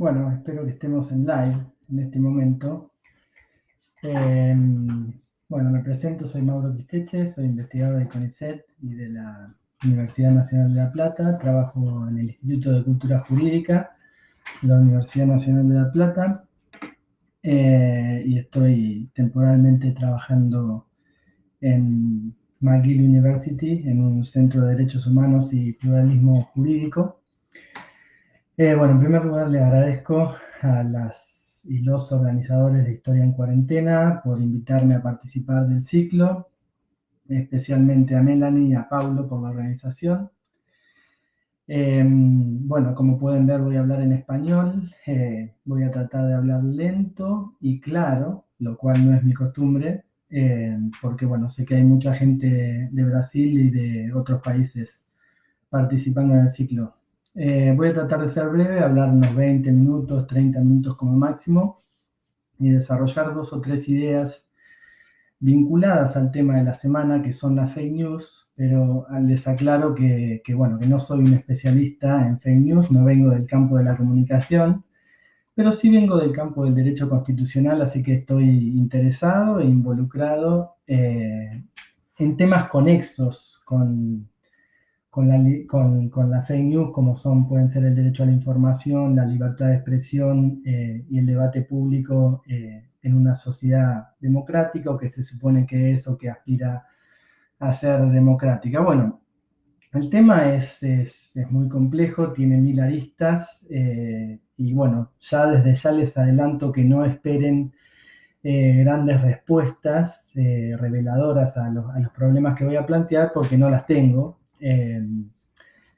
Bueno, espero que estemos en live en este momento. Eh, bueno, me presento, soy Mauro Tisteche, soy investigador de CONICET y de la Universidad Nacional de La Plata. Trabajo en el Instituto de Cultura Jurídica de la Universidad Nacional de La Plata y estoy temporalmente trabajando en McGill University, en un centro de derechos humanos y pluralismo jurídico. Bueno, en primer lugar le agradezco a las y los organizadores de Historia en Cuarentena por invitarme a participar del ciclo, especialmente a Melanie y a Paulo por la organización. Bueno, como pueden ver, voy a hablar en español. Voy a tratar de hablar lento y claro, lo cual no es mi costumbre, porque bueno, sé que hay mucha gente de Brasil y de otros países participando en el ciclo. Voy a tratar de ser breve, hablar unos 20 minutos, 30 minutos como máximo y desarrollar 2 o 3 ideas vinculadas al tema de la semana, que son las fake news, pero les aclaro bueno, que no soy un especialista en fake news, no vengo del campo de la comunicación, pero sí vengo del campo del derecho constitucional, así que estoy interesado e involucrado en temas conexos con la fake news, como pueden ser el derecho a la información, la libertad de expresión y el debate público en una sociedad democrática, o que se supone que es o que aspira a ser democrática. Bueno, el tema es muy complejo, tiene 1000 aristas y bueno, desde ya les adelanto que no esperen grandes respuestas reveladoras a los problemas que voy a plantear, porque no las tengo.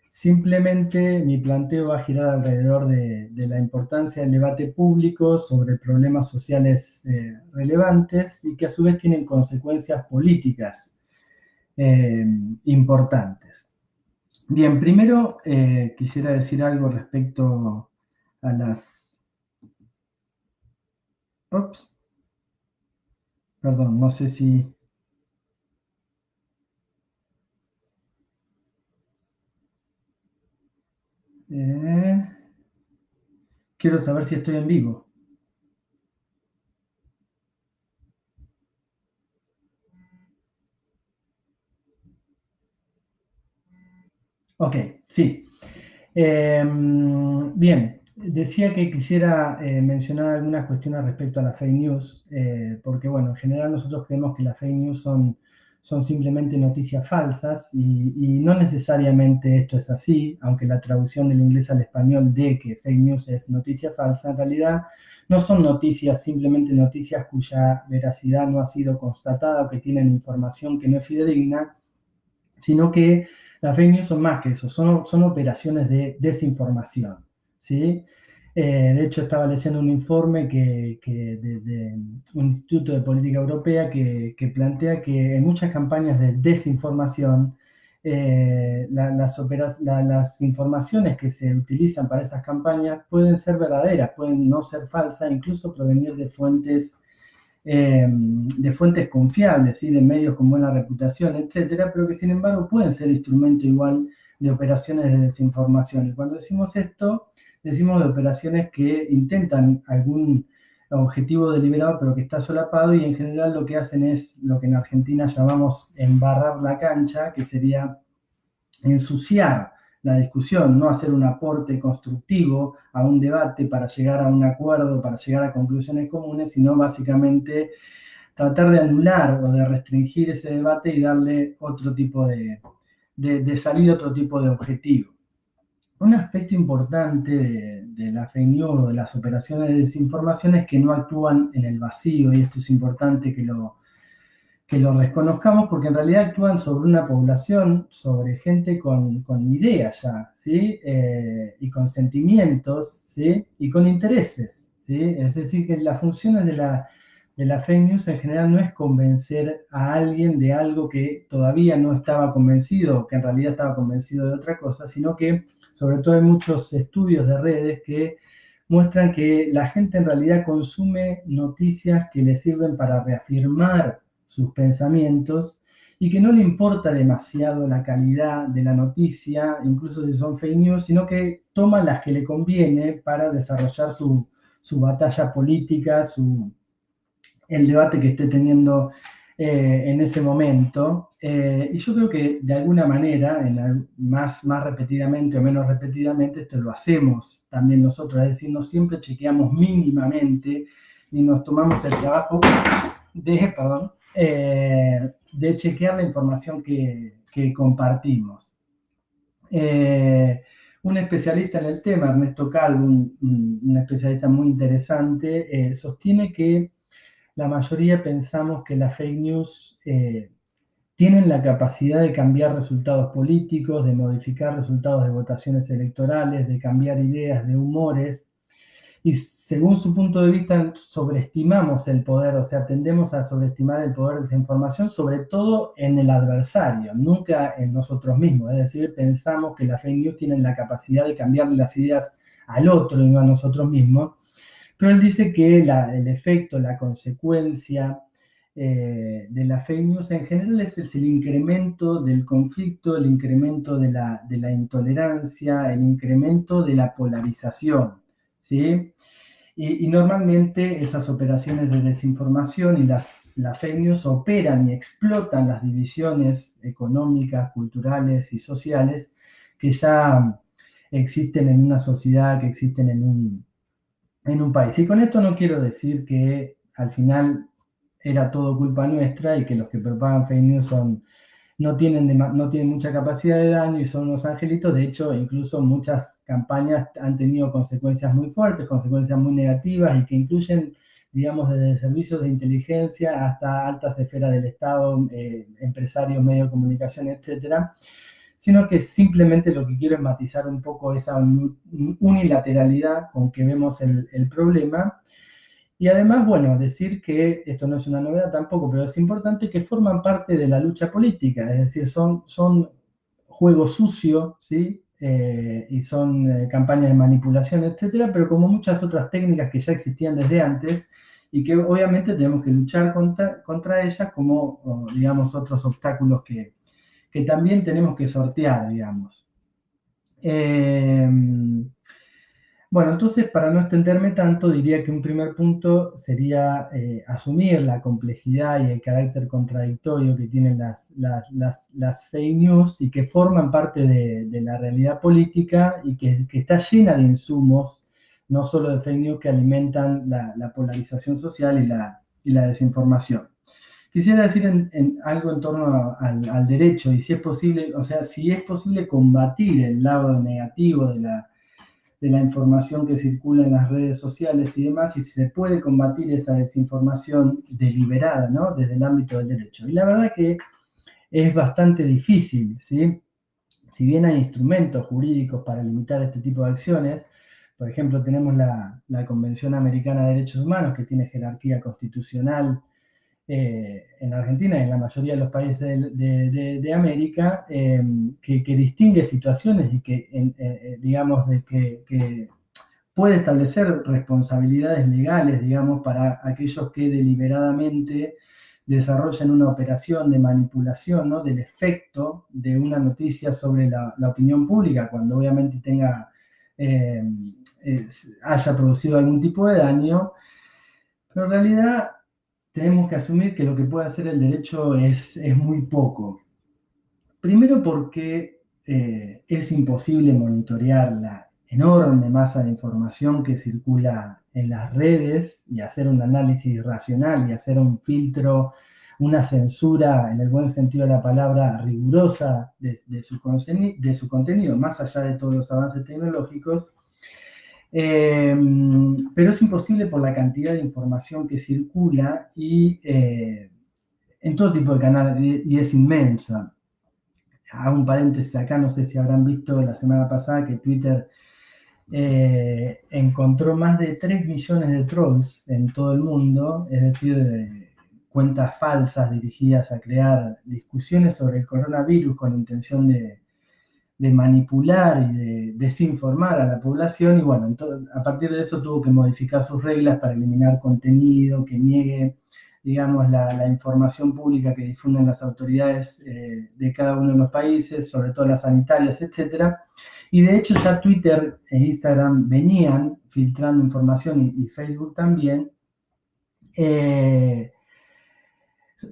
Simplemente mi planteo va a girar alrededor de la importancia del debate público sobre problemas sociales relevantes y que a su vez tienen consecuencias políticas eh, importantes. Bien, primero quisiera decir algo respecto a las... Ups, perdón, no sé si... quiero saber si estoy en vivo. Ok, sí. Bien, decía que quisiera mencionar algunas cuestiones respecto a las fake news, porque bueno, en general nosotros creemos que las fake news son simplemente noticias falsas y no necesariamente esto es así, aunque la traducción del inglés al español de que fake news es noticia falsa, en realidad no son noticias, simplemente noticias cuya veracidad no ha sido constatada o que tienen información que no es fidedigna, sino que las fake news son más que eso, son operaciones de desinformación, ¿sí? De hecho, estaba leyendo un informe de un Instituto de Política Europea que plantea que en muchas campañas de desinformación, las informaciones que se utilizan para esas campañas pueden ser verdaderas, pueden no ser falsas, incluso provenir de fuentes confiables, ¿sí? De medios con buena reputación, etcétera, pero que sin embargo pueden ser instrumento igual de operaciones de desinformación. Y cuando decimos esto, decimos de operaciones que intentan algún objetivo deliberado, pero que está solapado, y en general lo que hacen es lo que en Argentina llamamos embarrar la cancha, que sería ensuciar la discusión, no hacer un aporte constructivo a un debate para llegar a un acuerdo, para llegar a conclusiones comunes, sino básicamente tratar de anular o de restringir ese debate y darle otro tipo de salida, otro tipo de objetivo. Un aspecto importante de la fake news o de las operaciones de desinformación es que no actúan en el vacío, y esto es importante que lo reconozcamos, porque en realidad actúan sobre una población, sobre gente con ideas ya, ¿sí? Y con sentimientos, ¿sí? Y con intereses, ¿sí? Es decir, que las funciones de la fake news en general no es convencer a alguien de algo que todavía no estaba convencido, o que en realidad estaba convencido de otra cosa, sino que sobre todo hay muchos estudios de redes que muestran que la gente en realidad consume noticias que le sirven para reafirmar sus pensamientos, y que no le importa demasiado la calidad de la noticia, incluso si son fake news, sino que toma las que le conviene para desarrollar su batalla política, el debate que esté teniendo en ese momento. Y yo creo que de alguna manera, más repetidamente o menos repetidamente, esto lo hacemos también nosotros, es decir, no siempre chequeamos mínimamente y nos tomamos el trabajo de chequear la información que compartimos. Un especialista en el tema, Ernesto Calvo, un especialista muy interesante, sostiene que la mayoría pensamos que las fake news tienen la capacidad de cambiar resultados políticos, de modificar resultados de votaciones electorales, de cambiar ideas, de humores, y según su punto de vista sobreestimamos el poder, o sea, tendemos a sobreestimar el poder de esa información, sobre todo en el adversario, nunca en nosotros mismos. Es decir, pensamos que las fake news tienen la capacidad de cambiarle las ideas al otro y no a nosotros mismos, pero él dice que el efecto, la consecuencia de la fake news en general es el incremento del conflicto, el incremento de la intolerancia, el incremento de la polarización, ¿sí? Y normalmente esas operaciones de desinformación y las fake news operan y explotan las divisiones económicas, culturales y sociales que ya existen en una sociedad, que existen en un país. Y con esto no quiero decir que al final era todo culpa nuestra y que los que propagan fake news no tienen mucha capacidad de daño y son unos angelitos. De hecho, incluso muchas campañas han tenido consecuencias muy fuertes, consecuencias muy negativas y que incluyen, digamos, desde servicios de inteligencia hasta altas esferas del Estado, empresarios, medios de comunicación, etcétera, sino que simplemente lo que quiero es matizar un poco esa unilateralidad con que vemos el problema. Y además, bueno, decir que esto no es una novedad tampoco, pero es importante que forman parte de la lucha política, es decir, son juego sucio, ¿sí? Y son campañas de manipulación, etcétera, pero como muchas otras técnicas que ya existían desde antes y que obviamente tenemos que luchar contra ellas como, digamos, otros obstáculos que también tenemos que sortear, digamos. Bueno, entonces, para no extenderme tanto, diría que un primer punto sería asumir la complejidad y el carácter contradictorio que tienen las fake news y que forman parte de la realidad política y que está llena de insumos, no solo de fake news, que alimentan la polarización social y la desinformación. Quisiera decir algo en torno al derecho y si es posible, o sea, si es posible combatir el lado negativo de la información que circula en las redes sociales y demás, y si se puede combatir esa desinformación deliberada, ¿no? Desde el ámbito del derecho. Y la verdad que es bastante difícil, ¿sí? Si bien hay instrumentos jurídicos para limitar este tipo de acciones, por ejemplo, tenemos la Convención Americana de Derechos Humanos, que tiene jerarquía constitucional en Argentina y en la mayoría de los países de América, que distingue situaciones y que, digamos, que puede establecer responsabilidades legales, digamos, para aquellos que deliberadamente desarrollan una operación de manipulación, ¿no? Del efecto de una noticia sobre la opinión pública, cuando obviamente eh, haya producido algún tipo de daño, pero en realidad tenemos que asumir que lo que puede hacer el derecho es muy poco. Primero porque es imposible monitorear la enorme masa de información que circula en las redes y hacer un análisis racional y hacer un filtro, una censura en el buen sentido de la palabra rigurosa de su contenido, más allá de todos los avances tecnológicos. Pero es imposible por la cantidad de información que circula y en todo tipo de canales, y es inmensa. Hago un paréntesis acá, no sé si habrán visto la semana pasada que Twitter encontró más de 3 millones de trolls en todo el mundo, es decir, cuentas falsas dirigidas a crear discusiones sobre el coronavirus con intención de manipular y de desinformar a la población, y bueno, a partir de eso tuvo que modificar sus reglas para eliminar contenido que niegue digamos, la información pública que difunden las autoridades de cada uno de los países, sobre todo las sanitarias, etcétera. Y de hecho ya Twitter e Instagram venían filtrando información y Facebook también.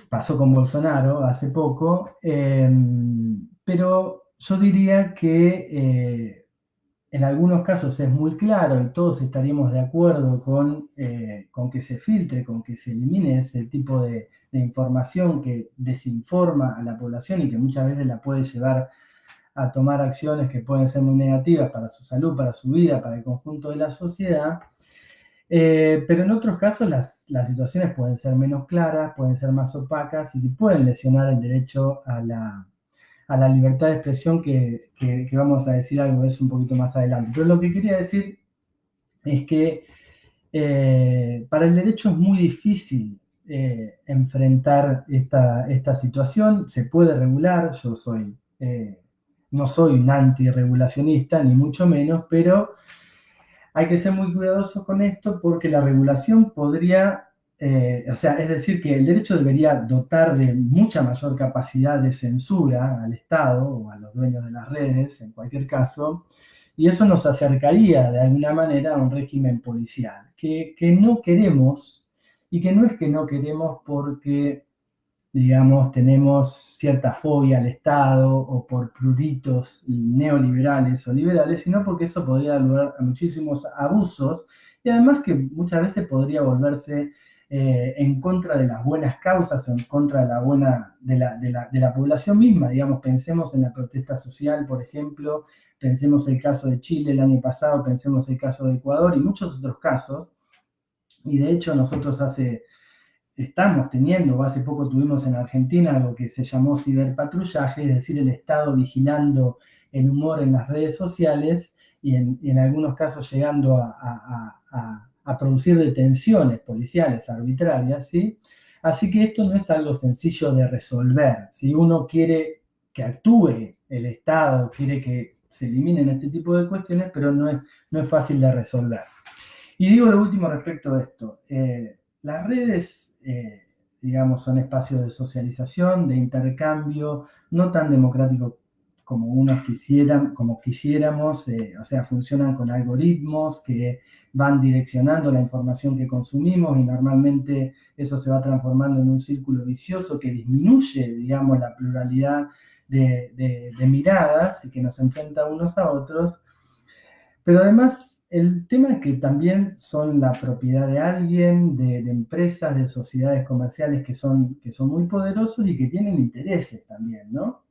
Pasó con Bolsonaro hace poco, pero yo diría que en algunos casos es muy claro y todos estaríamos de acuerdo con que se filtre, con que se elimine ese tipo de información que desinforma a la población y que muchas veces la puede llevar a tomar acciones que pueden ser muy negativas para su salud, para su vida, para el conjunto de la sociedad. Pero en otros casos las situaciones pueden ser menos claras, pueden ser más opacas y pueden lesionar el derecho a la libertad de expresión que vamos a decir algo de eso un poquito más adelante. Pero lo que quería decir es que para el derecho es muy difícil enfrentar esta situación. Se puede regular, yo no soy un antirregulacionista, ni mucho menos, pero hay que ser muy cuidadoso con esto porque la regulación podría, es decir, que el derecho debería dotar de mucha mayor capacidad de censura al Estado o a los dueños de las redes, en cualquier caso, y eso nos acercaría de alguna manera a un régimen policial, que no queremos, y que no es que no queremos porque digamos, tenemos cierta fobia al Estado o por pruritos neoliberales o liberales, sino porque eso podría dar lugar a muchísimos abusos y además que muchas veces podría volverse en contra de las buenas causas, en contra de la población misma. Digamos, pensemos en la protesta social, por ejemplo, pensemos el caso de Chile el año pasado, pensemos el caso de Ecuador y muchos otros casos. Y de hecho nosotros estamos teniendo, o hace poco tuvimos en Argentina algo que se llamó ciberpatrullaje, es decir, el Estado vigilando el humor en las redes sociales y en algunos casos llegando a producir detenciones policiales arbitrarias, ¿sí? Así que esto no es algo sencillo de resolver. Si uno quiere que actúe el Estado, quiere que se eliminen este tipo de cuestiones, pero no es fácil de resolver. Y digo lo último respecto de esto. Las redes, digamos, son espacios de socialización, de intercambio, no tan democrático como como quisiéramos, o sea, funcionan con algoritmos que van direccionando la información que consumimos y normalmente eso se va transformando en un círculo vicioso que disminuye, digamos, la pluralidad de miradas y que nos enfrenta unos a otros. Pero además, el tema es que también son la propiedad de alguien, de empresas, de sociedades comerciales que son muy poderosos y que tienen intereses también, ¿no?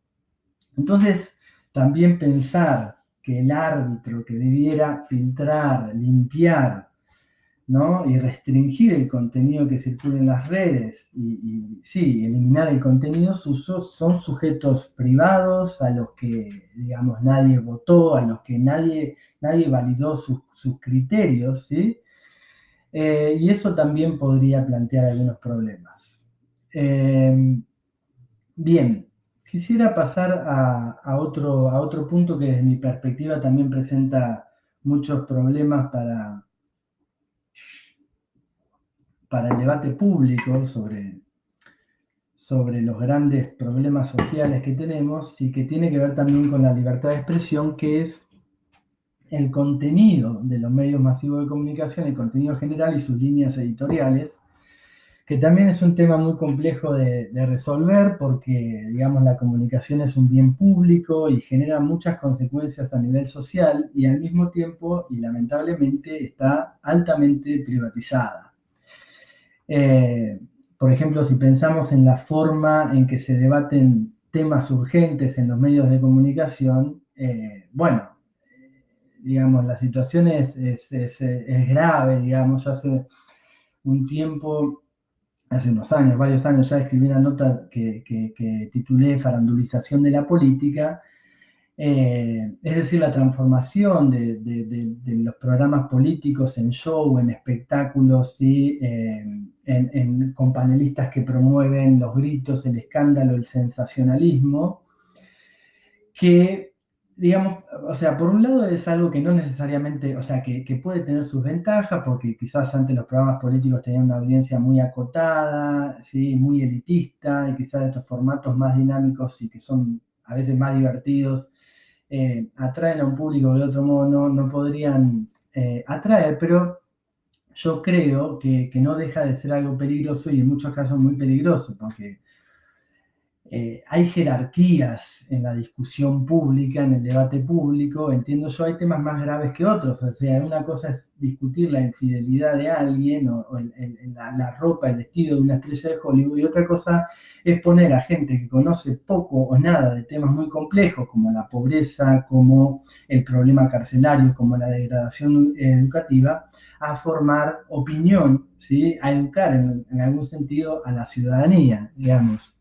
Entonces, también pensar que el árbitro que debiera filtrar, limpiar, ¿no? Y restringir el contenido que circula en las redes sí, eliminar el contenido sucio son sujetos privados a los que, digamos, nadie votó, a los que nadie validó sus criterios, ¿sí? Y eso también podría plantear algunos problemas. Bien, quisiera pasar a otro punto que desde mi perspectiva también presenta muchos problemas para el debate público sobre los grandes problemas sociales que tenemos y que tiene que ver también con la libertad de expresión, que es el contenido de los medios masivos de comunicación, el contenido general y sus líneas editoriales, que también es un tema muy complejo de resolver porque, digamos, la comunicación es un bien público y genera muchas consecuencias a nivel social y al mismo tiempo, y lamentablemente, está altamente privatizada. Por ejemplo, si pensamos en la forma en que se debaten temas urgentes en los medios de comunicación, bueno, digamos, la situación es grave, digamos. Yo hace un tiempo, hace unos años, varios años, ya escribí una nota que titulé Farandulización de la política, es decir, la transformación de los programas políticos en show, en espectáculos, ¿sí? Con panelistas que promueven los gritos, el escándalo, el sensacionalismo, que digamos, o sea, por un lado es algo que no necesariamente, o sea, que puede tener sus ventajas, porque quizás antes los programas políticos tenían una audiencia muy acotada, ¿sí? Muy elitista, y quizás estos formatos más dinámicos y que son a veces más divertidos, atraen a un público que de otro modo no podrían atraer, pero yo creo que no deja de ser algo peligroso y en muchos casos muy peligroso, porque hay jerarquías en la discusión pública, en el debate público, entiendo yo, hay temas más graves que otros, o sea, una cosa es discutir la infidelidad de alguien o la ropa, el vestido de una estrella de Hollywood, y otra cosa es poner a gente que conoce poco o nada de temas muy complejos como la pobreza, como el problema carcelario, como la degradación educativa, a formar opinión, ¿sí? A educar en algún sentido a la ciudadanía, digamos.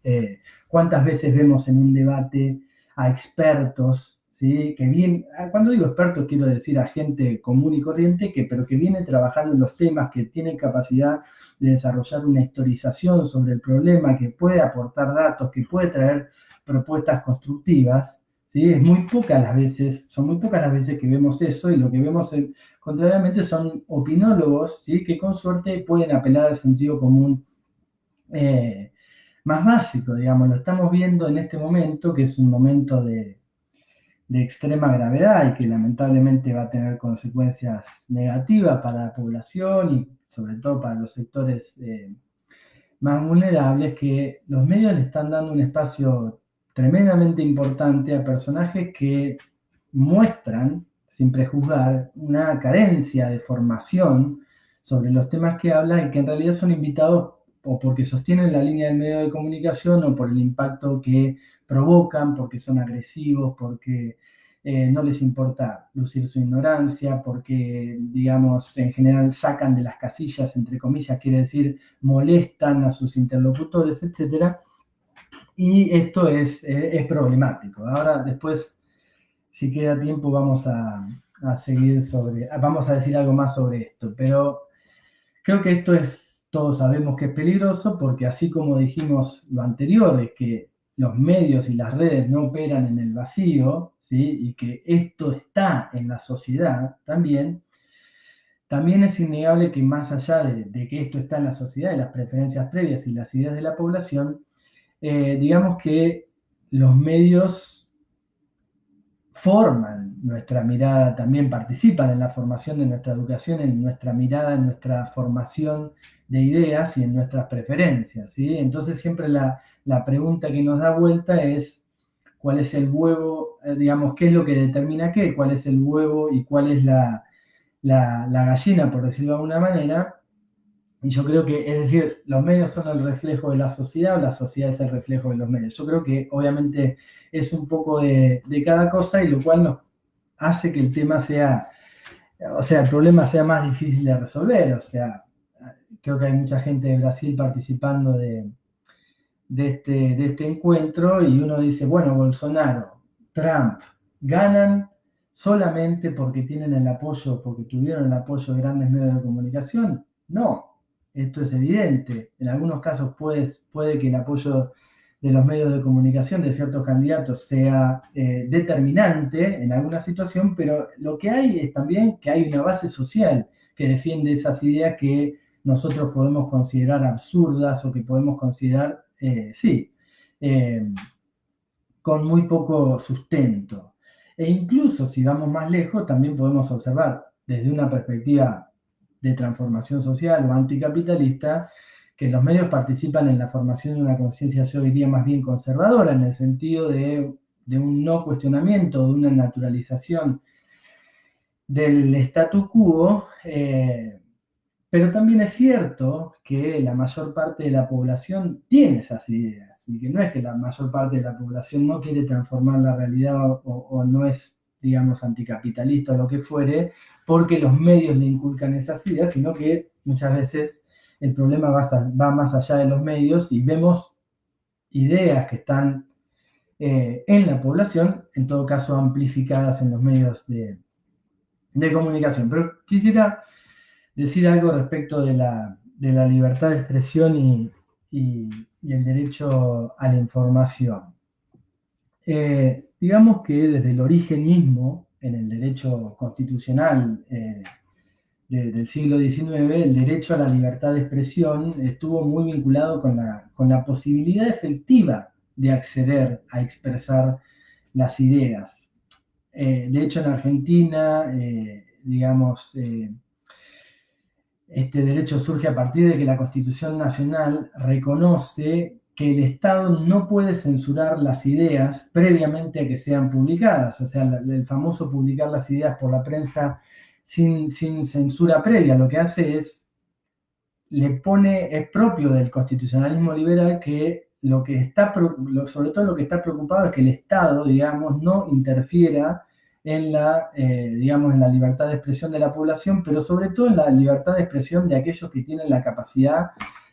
¿Cuántas veces vemos en un debate a expertos, ¿sí? Que bien, cuando digo expertos quiero decir a gente común y corriente, pero que viene trabajando en los temas, que tiene capacidad de desarrollar una historización sobre el problema, que puede aportar datos, que puede traer propuestas constructivas, ¿sí? Son muy pocas las veces que vemos eso, y lo que vemos contrariamente son opinólogos, ¿sí? Que con suerte pueden apelar al sentido común más básico, digamos. Lo estamos viendo en este momento, que es un momento de extrema gravedad y que lamentablemente va a tener consecuencias negativas para la población y sobre todo para los sectores más vulnerables, que los medios le están dando un espacio tremendamente importante a personajes que muestran, sin prejuzgar, una carencia de formación sobre los temas que hablan y que en realidad son invitados o porque sostienen la línea del medio de comunicación o por el impacto que provocan, porque son agresivos, porque no les importa lucir su ignorancia, porque, digamos, en general sacan de las casillas, entre comillas, quiere decir, molestan a sus interlocutores, etcétera. Y esto es problemático. Ahora, después, si queda tiempo, vamos a seguir vamos a decir algo más sobre esto, pero creo que todos sabemos que es peligroso, porque así como dijimos lo anterior, es que los medios y las redes no operan en el vacío, ¿sí? Y que esto está en la sociedad también es innegable que más allá de que esto está en la sociedad y las preferencias previas y las ideas de la población, digamos que los medios forman nuestra mirada, también participan en la formación de nuestra educación, en nuestra mirada, en nuestra formación de ideas y en nuestras preferencias, ¿sí? Entonces siempre la pregunta que nos da vuelta es cuál es el huevo, digamos, qué es lo que determina qué, cuál es el huevo y cuál es la gallina, por decirlo de alguna manera. Y yo creo que, es decir, los medios son el reflejo de la sociedad o la sociedad es el reflejo de los medios. Yo creo que obviamente es un poco de cada cosa, y lo cual nos hace que el tema sea, o sea, el problema sea más difícil de resolver. O sea, creo que hay mucha gente de Brasil participando de este encuentro, y uno dice, bueno, Bolsonaro, Trump, ganan solamente porque tienen el apoyo, porque tuvieron el apoyo de grandes medios de comunicación. No, esto es evidente. En algunos casos puede que el apoyo de los medios de comunicación de ciertos candidatos sea determinante en alguna situación, pero lo que hay es también que hay una base social que defiende esas ideas que nosotros podemos considerar absurdas o que podemos considerar, sí, eh, con muy poco sustento. E incluso si vamos más lejos, también podemos observar desde una perspectiva de transformación social o anticapitalista, que los medios participan en la formación de una conciencia, yo diría, más bien conservadora, en el sentido de un no cuestionamiento, de una naturalización del statu quo, pero también es cierto que la mayor parte de la población tiene esas ideas, y que no es que la mayor parte de la población no quiere transformar la realidad o no es, digamos, anticapitalista o lo que fuere, porque los medios le inculcan esas ideas, sino que muchas veces el problema va más allá de los medios y vemos ideas que están en la población, en todo caso amplificadas en los medios de comunicación. Pero quisiera decir algo respecto de la libertad de expresión y el derecho a la información. digamos que desde el origen mismo, en el derecho constitucional del siglo XIX, el derecho a la libertad de expresión estuvo muy vinculado con la posibilidad efectiva de acceder a expresar las ideas. De hecho, en Argentina, digamos, este derecho surge a partir de que la Constitución Nacional reconoce que el Estado no puede censurar las ideas previamente a que sean publicadas, o sea, el famoso publicar las ideas por la prensa sin censura previa. Lo que hace es, es propio del constitucionalismo liberal que lo que está, sobre todo lo que está preocupado es que el Estado, digamos, no interfiera en digamos, en la libertad de expresión de la población, pero sobre todo en la libertad de expresión de aquellos que tienen la capacidad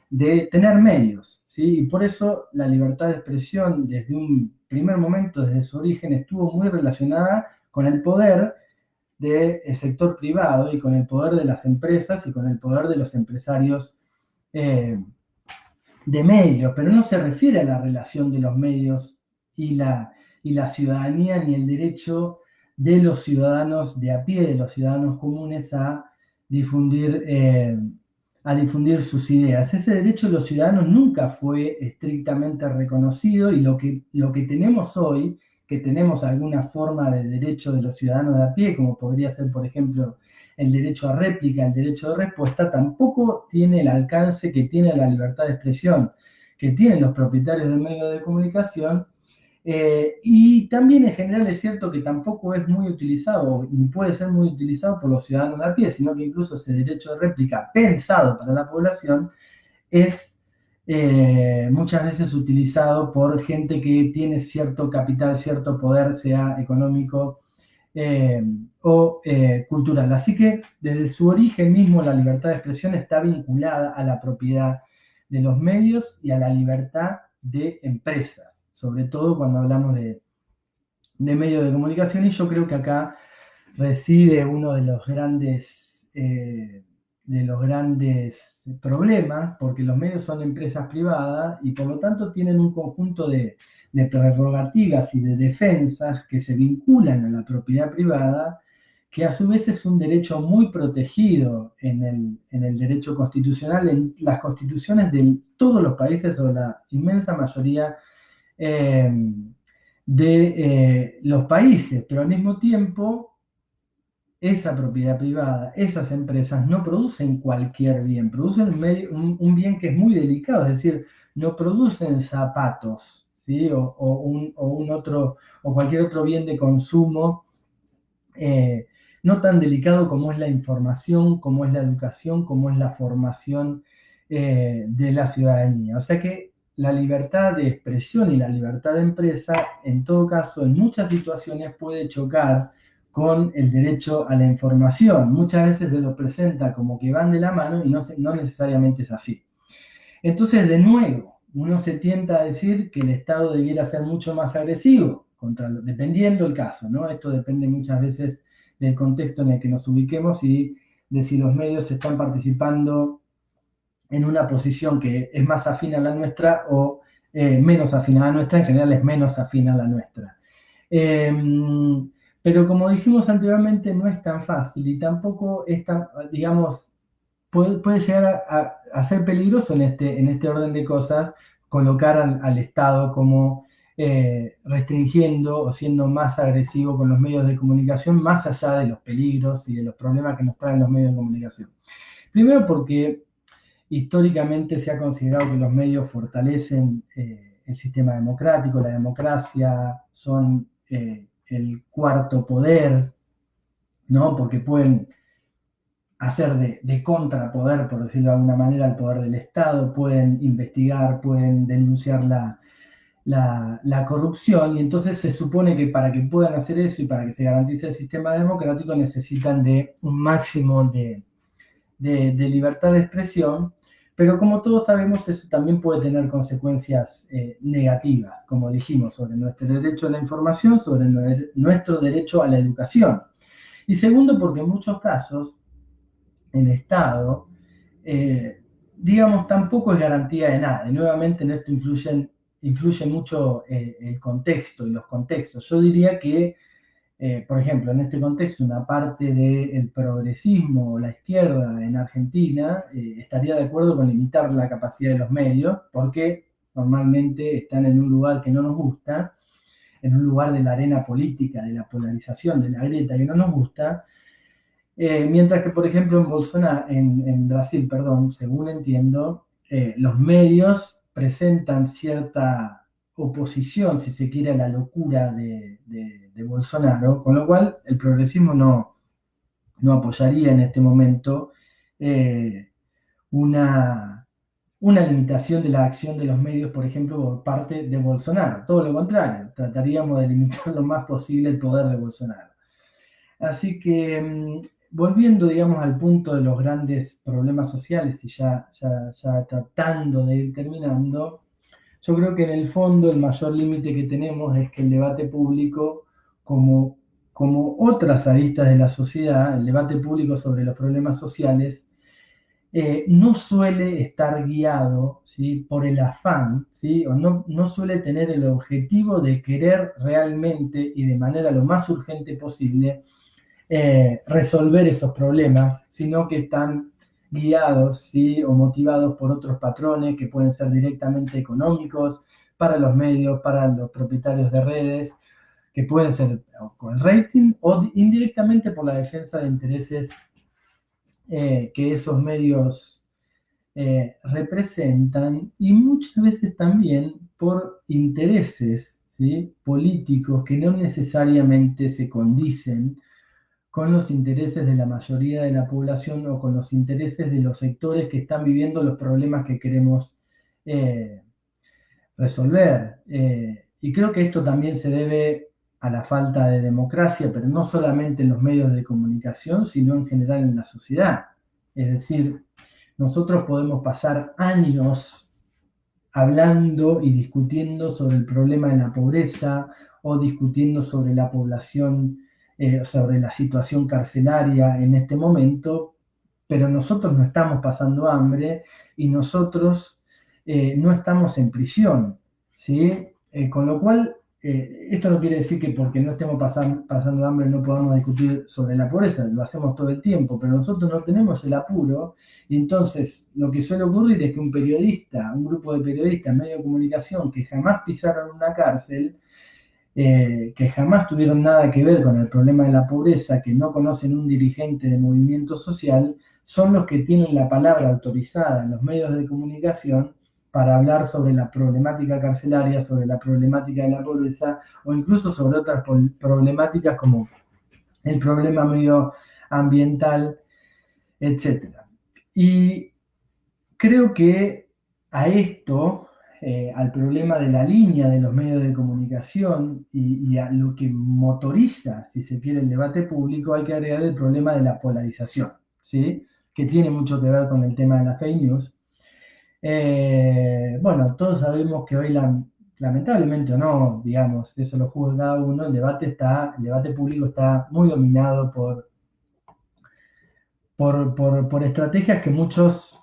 de tener medios, ¿sí? Y por eso la libertad de expresión desde un primer momento, desde su origen, estuvo muy relacionada con el poder del sector privado y con el poder de las empresas y con el poder de los empresarios eh, de medios, pero no se refiere a la relación de los medios y la ciudadanía ni el derecho de los ciudadanos de a pie, de los ciudadanos comunes difundir, a difundir sus ideas. Ese derecho de los ciudadanos nunca fue estrictamente reconocido y lo que tenemos hoy, que tenemos alguna forma de derecho de los ciudadanos de a pie, como podría ser, por ejemplo, el derecho a réplica, el derecho de respuesta, tampoco tiene el alcance que tiene la libertad de expresión, que tienen los propietarios de medios de comunicación. Y también en general es cierto que tampoco es muy utilizado, ni puede ser muy utilizado por los ciudadanos de a pie, sino que incluso ese derecho de réplica pensado para la población es muchas veces utilizado por gente que tiene cierto capital, cierto poder, sea económico eh, o cultural. Así que desde su origen mismo la libertad de expresión está vinculada a la propiedad de los medios y a la libertad de empresas, sobre todo cuando hablamos de medios de comunicación, y yo creo que acá reside uno de los grandes problemas, porque los medios son empresas privadas y por lo tanto tienen un conjunto de prerrogativas y de defensas que se vinculan a la propiedad privada, que a su vez es un derecho muy protegido en el derecho constitucional, en las constituciones de todos los países o la inmensa mayoría eh, de los países, pero al mismo tiempo esa propiedad privada, esas empresas no producen cualquier bien, producen un bien que es muy delicado, es decir, no producen zapatos, ¿sí? O un otro, o cualquier otro bien de consumo no tan delicado como es la información, como es la educación, como es la formación de la ciudadanía. O sea que la libertad de expresión y la libertad de empresa, en todo caso, en muchas situaciones puede chocar con el derecho a la información. Muchas veces se lo presenta como que van de la mano y no necesariamente es así. Entonces, de nuevo, uno se tienta a decir que el Estado debiera ser mucho más agresivo, dependiendo el caso, ¿no? Esto depende muchas veces del contexto en el que nos ubiquemos y de si los medios están participando en una posición que es más afín a la nuestra o menos afín a la nuestra, en general es menos afín a la nuestra. Pero como dijimos anteriormente, no es tan fácil y tampoco es tan, digamos, puede llegar a ser peligroso en este orden de cosas colocar al Estado como restringiendo o siendo más agresivo con los medios de comunicación, más allá de los peligros y de los problemas que nos traen los medios de comunicación. Primero porque históricamente se ha considerado que los medios fortalecen el sistema democrático, la democracia, son el cuarto poder, ¿no? Porque pueden hacer de contrapoder, por decirlo de alguna manera, al poder del Estado, pueden investigar, pueden denunciar la corrupción, y entonces se supone que para que puedan hacer eso y para que se garantice el sistema democrático necesitan de un máximo de libertad de expresión, pero como todos sabemos eso también puede tener consecuencias negativas, como dijimos, sobre nuestro derecho a la información, sobre nuestro derecho a la educación. Y segundo, porque en muchos casos el Estado, digamos, tampoco es garantía de nada. Y nuevamente en esto influye mucho el contexto y los contextos. Yo diría que, por ejemplo, en este contexto, una parte del progresismo o la izquierda en Argentina estaría de acuerdo con limitar la capacidad de los medios, porque normalmente están en un lugar que no nos gusta, en un lugar de la arena política, de la polarización, de la grieta que no nos gusta, mientras que, por ejemplo, en Brasil, perdón, según entiendo, los medios presentan cierta oposición, si se quiere, a la locura de Bolsonaro, con lo cual el progresismo no apoyaría en este momento eh, una, una limitación de la acción de los medios, por ejemplo, por parte de Bolsonaro. Todo lo contrario, trataríamos de limitar lo más posible el poder de Bolsonaro. Así que, volviendo, digamos, al punto de los grandes problemas sociales y ya tratando de ir terminando, yo creo que en el fondo el mayor límite que tenemos es que el debate público, como, como otras aristas de la sociedad, el debate público sobre los problemas sociales, no suele estar guiado, ¿sí?, por el afán, ¿sí?, o no suele tener el objetivo de querer realmente y de manera lo más urgente posible resolver esos problemas, sino que están guiados, ¿sí?, o motivados por otros patrones que pueden ser directamente económicos para los medios, para los propietarios de redes, que pueden ser con el rating o indirectamente por la defensa de intereses que esos medios representan, y muchas veces también por intereses, ¿sí?, políticos que no necesariamente se condicen con los intereses de la mayoría de la población o con los intereses de los sectores que están viviendo los problemas que queremos eh, resolver. Y creo que esto también se debe a la falta de democracia, pero no solamente en los medios de comunicación, sino en general en la sociedad. Es decir, nosotros podemos pasar años hablando y discutiendo sobre el problema de la pobreza o discutiendo sobre la población, sobre la situación carcelaria en este momento, pero nosotros no estamos pasando hambre y nosotros no estamos en prisión, ¿sí? Con lo cual, esto no quiere decir que porque no estemos pasando hambre no podamos discutir sobre la pobreza, lo hacemos todo el tiempo, pero nosotros no tenemos el apuro, y entonces lo que suele ocurrir es que un periodista, un grupo de periodistas, medio de comunicación, que jamás pisaron una cárcel, que jamás tuvieron nada que ver con el problema de la pobreza, que no conocen un dirigente de movimiento social, son los que tienen la palabra autorizada en los medios de comunicación para hablar sobre la problemática carcelaria, sobre la problemática de la pobreza o incluso sobre otras problemáticas como el problema medioambiental, etc. Y creo que a esto, al problema de la línea de los medios de comunicación y a lo que motoriza, si se quiere, el debate público, hay que agregar el problema de la polarización, ¿sí?, que tiene mucho que ver con el tema de la fake news. Bueno, todos sabemos que hoy, lamentablemente o no, digamos, eso lo juzga cada uno, el debate público está muy dominado por estrategias que muchos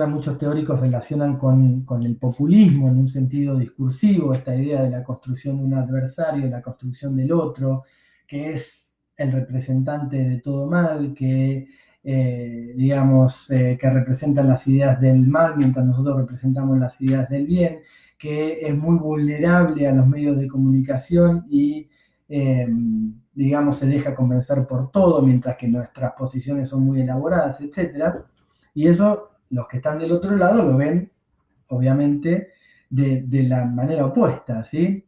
muchos teóricos relacionan con el populismo en un sentido discursivo, esta idea de la construcción de un adversario, la construcción del otro, que es el representante de todo mal, que representan las ideas del mal mientras nosotros representamos las ideas del bien, que es muy vulnerable a los medios de comunicación y se deja convencer por todo, mientras que nuestras posiciones son muy elaboradas, etc. Y eso, los que están del otro lado lo ven, obviamente, de la manera opuesta, ¿sí?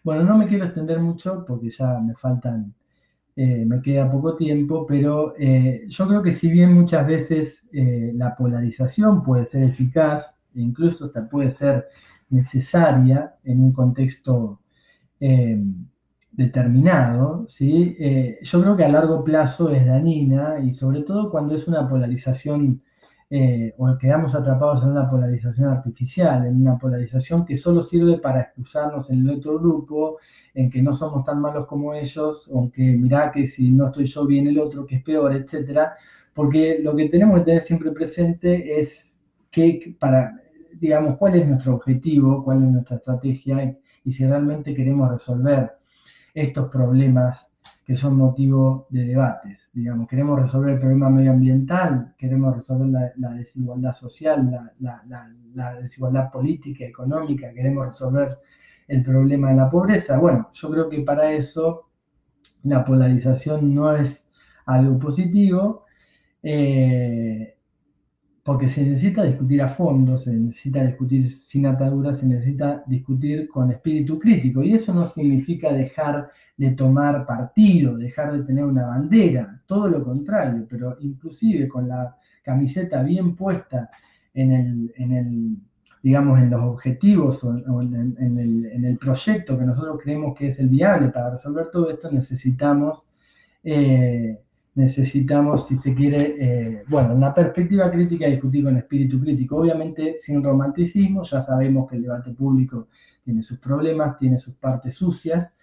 Bueno, no me quiero extender mucho porque ya me queda poco tiempo, pero yo creo que si bien muchas veces la polarización puede ser eficaz e incluso hasta puede ser necesaria en un contexto eh, determinado, ¿sí? Yo creo que a largo plazo es dañina y sobre todo cuando es una polarización o quedamos atrapados en una polarización artificial, en una polarización que solo sirve para excusarnos en el otro grupo, en que no somos tan malos como ellos, aunque mirá que si no estoy yo viene el otro que es peor, etcétera, porque lo que tenemos que tener siempre presente es que para digamos, cuál es nuestro objetivo, cuál es nuestra estrategia y si realmente queremos resolver estos problemas que son motivo de debates. Digamos, queremos resolver el problema medioambiental, queremos resolver la desigualdad social, la desigualdad política, económica, queremos resolver el problema de la pobreza. Bueno, yo creo que para eso la polarización no es algo positivo, eh, porque se necesita discutir a fondo, se necesita discutir sin ataduras, se necesita discutir con espíritu crítico. Y eso no significa dejar de tomar partido, dejar de tener una bandera, todo lo contrario, pero inclusive con la camiseta bien puesta en digamos, en los objetivos o en el proyecto que nosotros creemos que es el viable para resolver todo esto, eh, necesitamos, si se quiere, bueno, una perspectiva crítica y discutir con espíritu crítico. Obviamente sin romanticismo, ya sabemos que el debate público tiene sus problemas, tiene sus partes sucias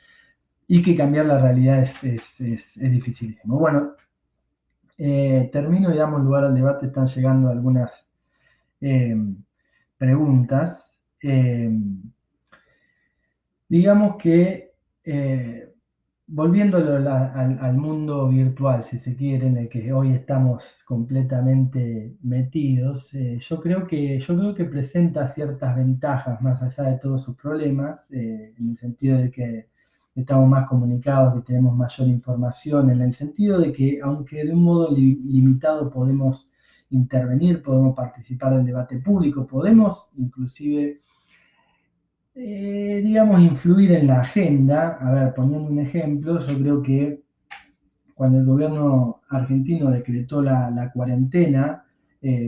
y que cambiar la realidad es dificilísimo. Bueno, termino y damos lugar al debate, están llegando algunas preguntas. Digamos que volviendo al mundo virtual, si se quiere, en el que hoy estamos completamente metidos, yo creo que presenta ciertas ventajas más allá de todos sus problemas, en el sentido de que estamos más comunicados, que tenemos mayor información, en el sentido de que aunque de un modo limitado podemos intervenir, podemos participar del debate público, podemos inclusive digamos, influir en la agenda. A ver, poniendo un ejemplo, yo creo que cuando el gobierno argentino decretó la cuarentena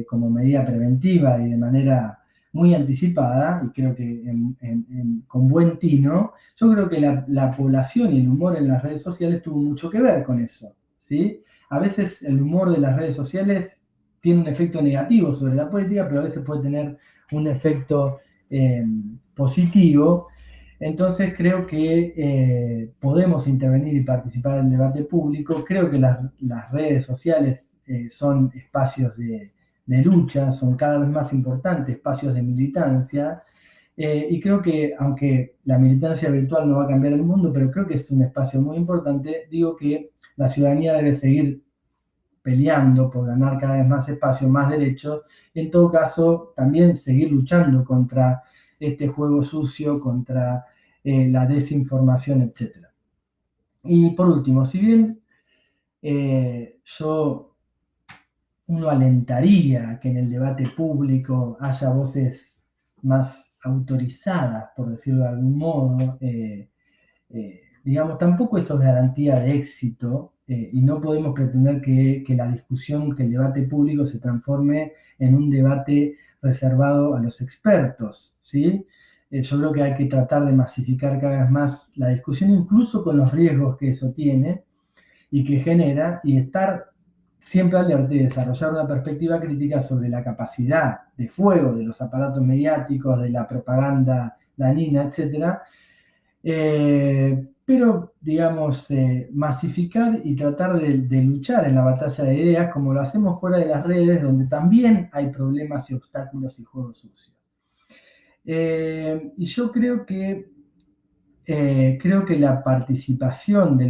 como medida preventiva y de manera muy anticipada, y creo que con buen tino, yo creo que la población y el humor en las redes sociales tuvo mucho que ver con eso, ¿sí? A veces el humor de las redes sociales tiene un efecto negativo sobre la política, pero a veces puede tener un efecto eh, positivo. Entonces creo que podemos intervenir y participar en el debate público. Creo que las redes sociales son espacios de lucha, son cada vez más importantes, espacios de militancia. Y creo que, aunque la militancia virtual no va a cambiar el mundo, pero creo que es un espacio muy importante, digo que la ciudadanía debe seguir peleando por ganar cada vez más espacio, más derechos, en todo caso también seguir luchando contra este juego sucio, contra la desinformación, etc. Y por último, si bien uno alentaría que en el debate público haya voces más autorizadas, por decirlo de algún modo, digamos, tampoco eso es garantía de éxito y no podemos pretender que la discusión, que el debate público se transforme en un debate reservado a los expertos, ¿sí? Yo creo que hay que tratar de masificar cada vez más la discusión, incluso con los riesgos que eso tiene y que genera, y estar siempre alerta y desarrollar una perspectiva crítica sobre la capacidad de fuego de los aparatos mediáticos, de la propaganda dañina, etcétera, pero, digamos, masificar y tratar de luchar en la batalla de ideas como lo hacemos fuera de las redes, donde también hay problemas y obstáculos y juegos sucios. Y yo creo que la participación de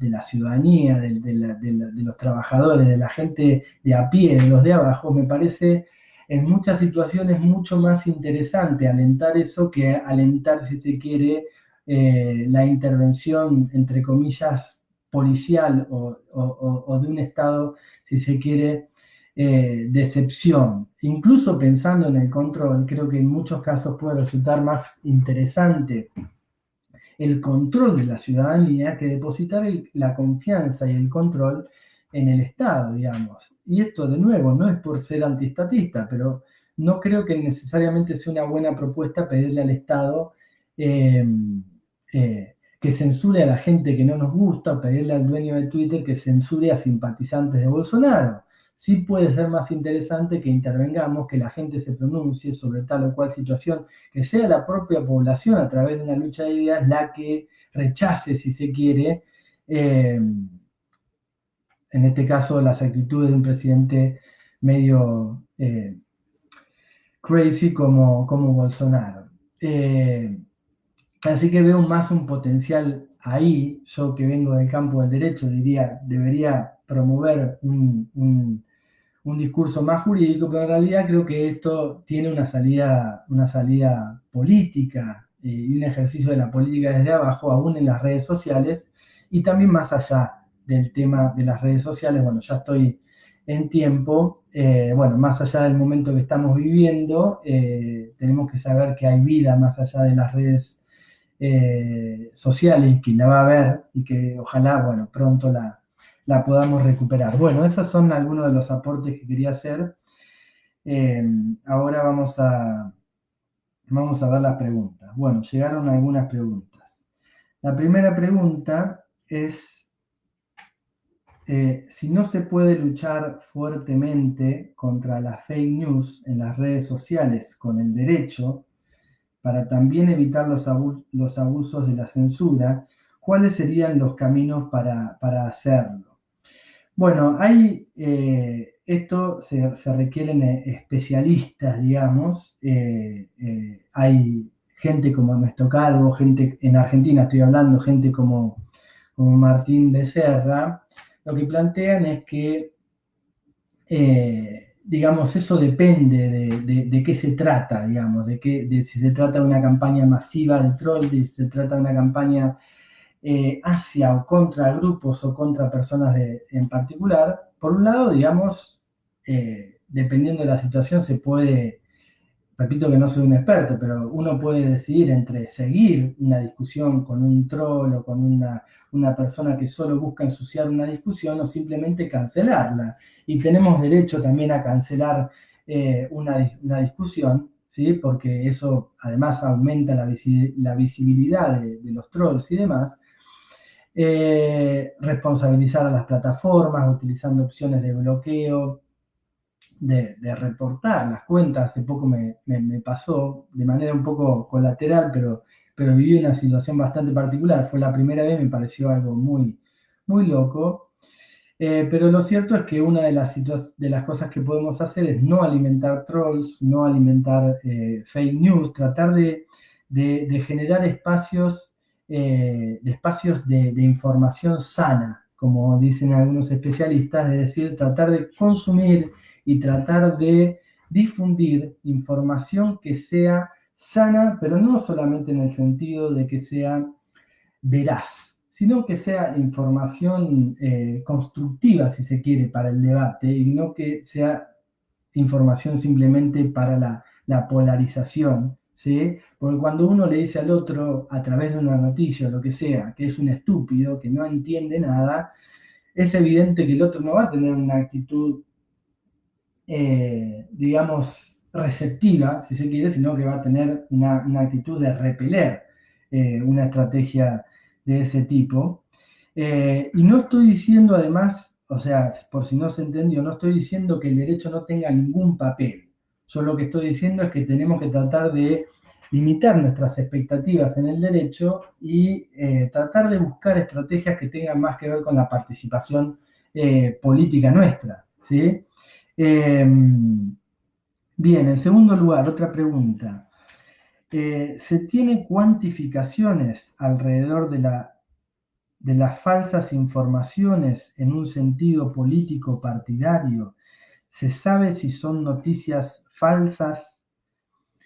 la ciudadanía, de los trabajadores, de la gente de a pie, de los de abajo, me parece en muchas situaciones mucho más interesante alentar eso que alentar, si se quiere, la intervención, entre comillas, policial o de un Estado, si se quiere, de excepción. Incluso pensando en el control, creo que en muchos casos puede resultar más interesante el control de la ciudadanía que depositar la confianza y el control en el Estado, digamos. Y esto, de nuevo, no es por ser antiestatista, pero no creo que necesariamente sea una buena propuesta pedirle al Estado eh, que censure a la gente que no nos gusta, o pedirle al dueño de Twitter que censure a simpatizantes de Bolsonaro. Sí puede ser más interesante que intervengamos, que la gente se pronuncie sobre tal o cual situación, que sea la propia población a través de una lucha de ideas la que rechace, si se quiere, en este caso las actitudes de un presidente medio crazy como Bolsonaro. Así que veo más un potencial ahí. Yo que vengo del campo del derecho diría, debería promover un discurso más jurídico, pero en realidad creo que esto tiene una salida política y un ejercicio de la política desde abajo, aún en las redes sociales, y también más allá del tema de las redes sociales. Bueno, ya estoy en tiempo. Bueno, más allá del momento que estamos viviendo, tenemos que saber que hay vida más allá de las redes sociales, que la va a haber y que ojalá, bueno, pronto la podamos recuperar. Bueno, esos son algunos de los aportes que quería hacer. Ahora vamos a ver las preguntas. Bueno, llegaron algunas preguntas. La primera pregunta es si no se puede luchar fuertemente contra las fake news en las redes sociales con el derecho, para también evitar los abusos de la censura, ¿cuáles serían los caminos para hacerlo? Bueno, esto se requieren especialistas, digamos. Hay gente como Ernesto Calvo, gente en Argentina, estoy hablando, gente como Martín Becerra. Lo que plantean es que, digamos, eso depende de qué se trata, digamos, de si se trata de una campaña masiva de troll, de si se trata de una campaña hacia o contra grupos o contra personas en particular. Por un lado, digamos, dependiendo de la situación se puede, repito que no soy un experto, pero uno puede decidir entre seguir una discusión con un troll o con una persona que solo busca ensuciar una discusión o simplemente cancelarla. Y tenemos derecho también a cancelar una discusión, ¿sí? Porque eso además aumenta la visibilidad de los trolls y demás. Responsabilizar a las plataformas utilizando opciones de bloqueo, de reportar las cuentas. Hace poco me pasó de manera un poco colateral, pero viví una situación bastante particular. Fue la primera vez, me pareció algo muy, muy loco. Pero lo cierto es que una de las cosas que podemos hacer es no alimentar trolls, no alimentar fake news, tratar de generar espacios de información sana, como dicen algunos especialistas, es decir, tratar de consumir y tratar de difundir información que sea sana, pero no solamente en el sentido de que sea veraz, sino que sea información constructiva, si se quiere, para el debate, y no que sea información simplemente para la polarización, ¿sí? Porque cuando uno le dice al otro a través de una noticia o lo que sea, que es un estúpido, que no entiende nada, es evidente que el otro no va a tener una actitud, digamos, receptiva, si se quiere, sino que va a tener una actitud de repeler una estrategia de ese tipo. Y no estoy diciendo además, o sea, por si no se entendió, no estoy diciendo que el derecho no tenga ningún papel. Yo lo que estoy diciendo es que tenemos que tratar de limitar nuestras expectativas en el derecho y tratar de buscar estrategias que tengan más que ver con la participación política nuestra, ¿sí? Bien, en segundo lugar, otra pregunta. ¿Se tiene cuantificaciones alrededor de las falsas informaciones en un sentido político partidario? ¿Se sabe si son noticias falsas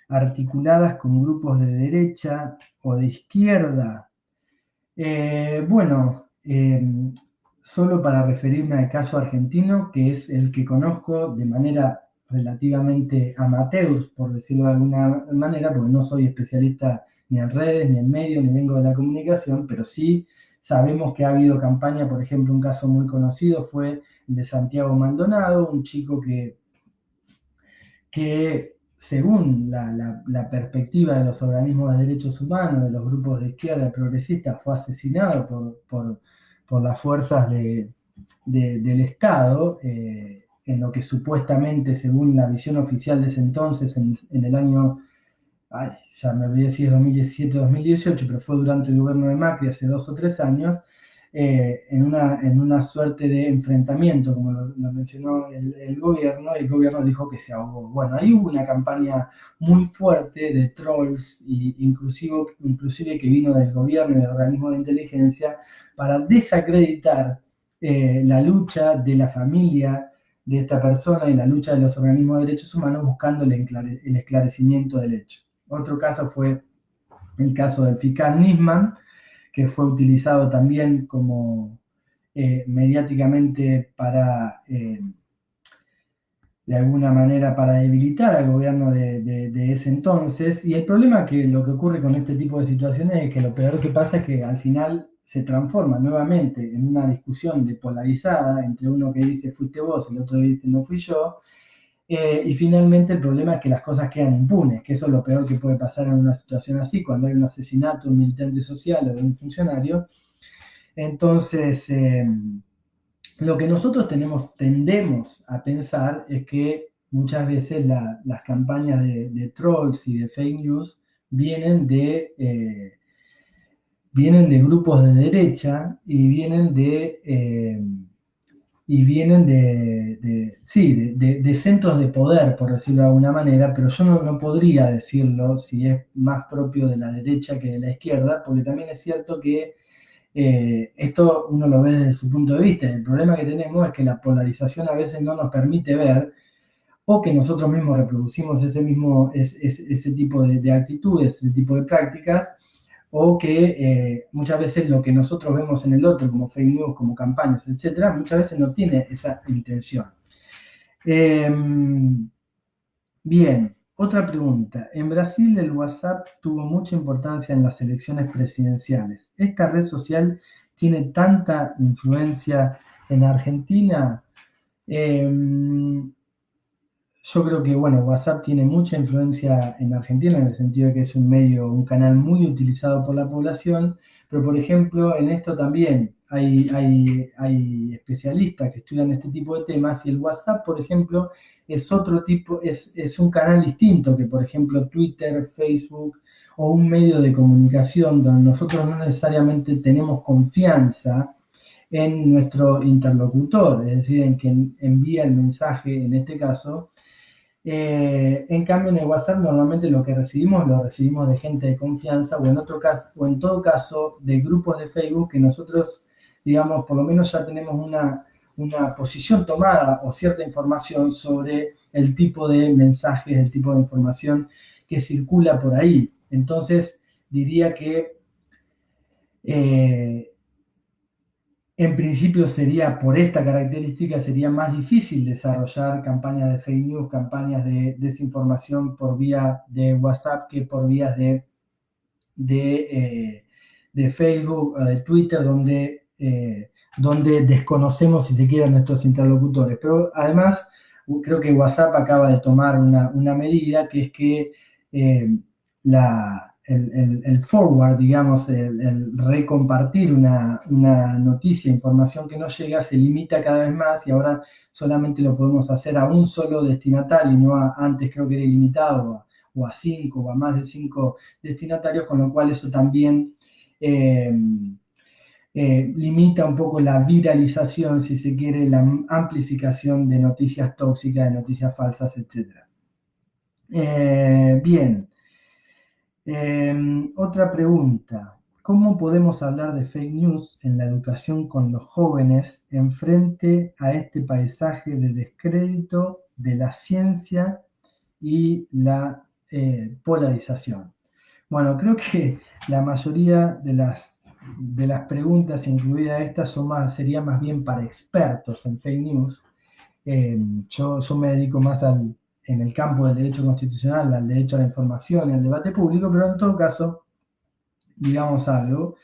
articuladas con grupos de derecha o de izquierda? Bueno, solo para referirme al caso argentino, que es el que conozco de manera relativamente amateur, por decirlo de alguna manera, porque no soy especialista ni en redes, ni en medios, ni vengo de la comunicación, pero sí sabemos que ha habido campaña. Por ejemplo, un caso muy conocido fue el de Santiago Maldonado, un chico que según la perspectiva de los organismos de derechos humanos, de los grupos de izquierda progresistas, fue asesinado por las fuerzas del Estado, en lo que supuestamente, según la visión oficial de ese entonces, en el año, ya me olvidé si es 2017 o 2018, pero fue durante el gobierno de Macri, hace 2 o 3 años. en una suerte de enfrentamiento, como lo mencionó el gobierno, y el gobierno dijo que se ahogó. Bueno, ahí hubo una campaña muy fuerte de trolls, inclusive que vino del gobierno y de organismos de inteligencia, para desacreditar la lucha de la familia de esta persona y la lucha de los organismos de derechos humanos buscando el esclarecimiento del hecho. Otro caso fue el caso del fiscal Nisman, que fue utilizado también como mediáticamente para, de alguna manera, para debilitar al gobierno de ese entonces. Y el problema que lo que ocurre con este tipo de situaciones es que lo peor que pasa es que al final se transforma nuevamente en una discusión de polarizada entre uno que dice fuiste vos y el otro que dice no fui yo. Y finalmente el problema es que las cosas quedan impunes, que eso es lo peor que puede pasar en una situación así, cuando hay un asesinato de un militante social o de un funcionario. Entonces, lo que nosotros tendemos a pensar es que muchas veces las campañas de trolls y de fake news vienen vienen de grupos de derecha y vienen sí, de centros de poder, por decirlo de alguna manera, pero yo no podría decirlo si es más propio de la derecha que de la izquierda, porque también es cierto que esto uno lo ve desde su punto de vista. El problema que tenemos es que la polarización a veces no nos permite ver, o que nosotros mismos reproducimos ese tipo de actitudes, ese tipo de prácticas, o que muchas veces lo que nosotros vemos en el otro, como fake news, como campañas, etcétera, muchas veces no tiene esa intención. Bien, otra pregunta. En Brasil el WhatsApp tuvo mucha importancia en las elecciones presidenciales. ¿Esta red social tiene tanta influencia en Argentina? Yo creo que, bueno, WhatsApp tiene mucha influencia en Argentina en el sentido de que es un canal muy utilizado por la población, pero por ejemplo, en esto también hay especialistas que estudian este tipo de temas y el WhatsApp, por ejemplo, es otro tipo, es un canal distinto que, por ejemplo, Twitter, Facebook o un medio de comunicación donde nosotros no necesariamente tenemos confianza en nuestro interlocutor, es decir, en quien envía el mensaje en este caso. En cambio, en el WhatsApp normalmente lo recibimos de gente de confianza o en todo caso de grupos de Facebook que nosotros, digamos, por lo menos ya tenemos una posición tomada o cierta información sobre el tipo de mensajes, el tipo de información que circula por ahí. Entonces, diría que en principio por esta característica, sería más difícil desarrollar campañas de fake news, campañas de desinformación por vía de WhatsApp que por vías de Facebook o de Twitter, donde desconocemos, si se quiere, a nuestros interlocutores. Pero además, creo que WhatsApp acaba de tomar una medida que es que el forward, digamos, el recompartir una noticia, información que nos llega, se limita cada vez más y ahora solamente lo podemos hacer a un solo destinatario y no antes creo que era ilimitado o a 5 o a más de 5 destinatarios, con lo cual eso también limita un poco la viralización, si se quiere, la amplificación de noticias tóxicas, de noticias falsas, etc. Bien. Otra pregunta. ¿Cómo podemos hablar de fake news en la educación con los jóvenes en frente a este paisaje de descrédito de la ciencia y la polarización? Bueno, creo que la mayoría de las preguntas, incluidas estas, serían más bien para expertos en fake news. Yo me dedico más en el campo del derecho constitucional, al derecho a la información y al debate público, pero en todo caso, digamos algo.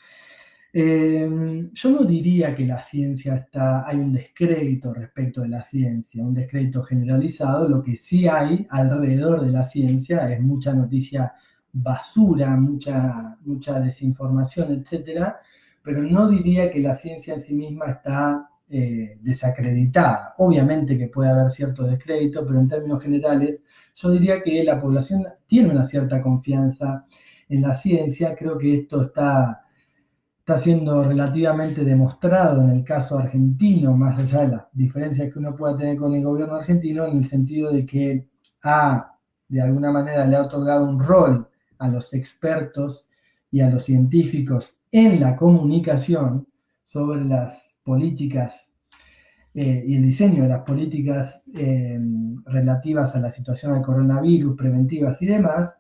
Yo no diría que la ciencia hay un descrédito respecto de la ciencia, un descrédito generalizado. Lo que sí hay alrededor de la ciencia es mucha noticia basura, mucha desinformación, etcétera, pero no diría que la ciencia en sí misma está desacreditada. Obviamente que puede haber cierto descrédito, pero en términos generales yo diría que la población tiene una cierta confianza en la ciencia. Creo que esto está está siendo relativamente demostrado en el caso argentino, más allá de las diferencias que uno pueda tener con el gobierno argentino, en el sentido de que de alguna manera le ha otorgado un rol a los expertos y a los científicos en la comunicación sobre las políticas y el diseño de las políticas relativas a la situación del coronavirus, preventivas y demás,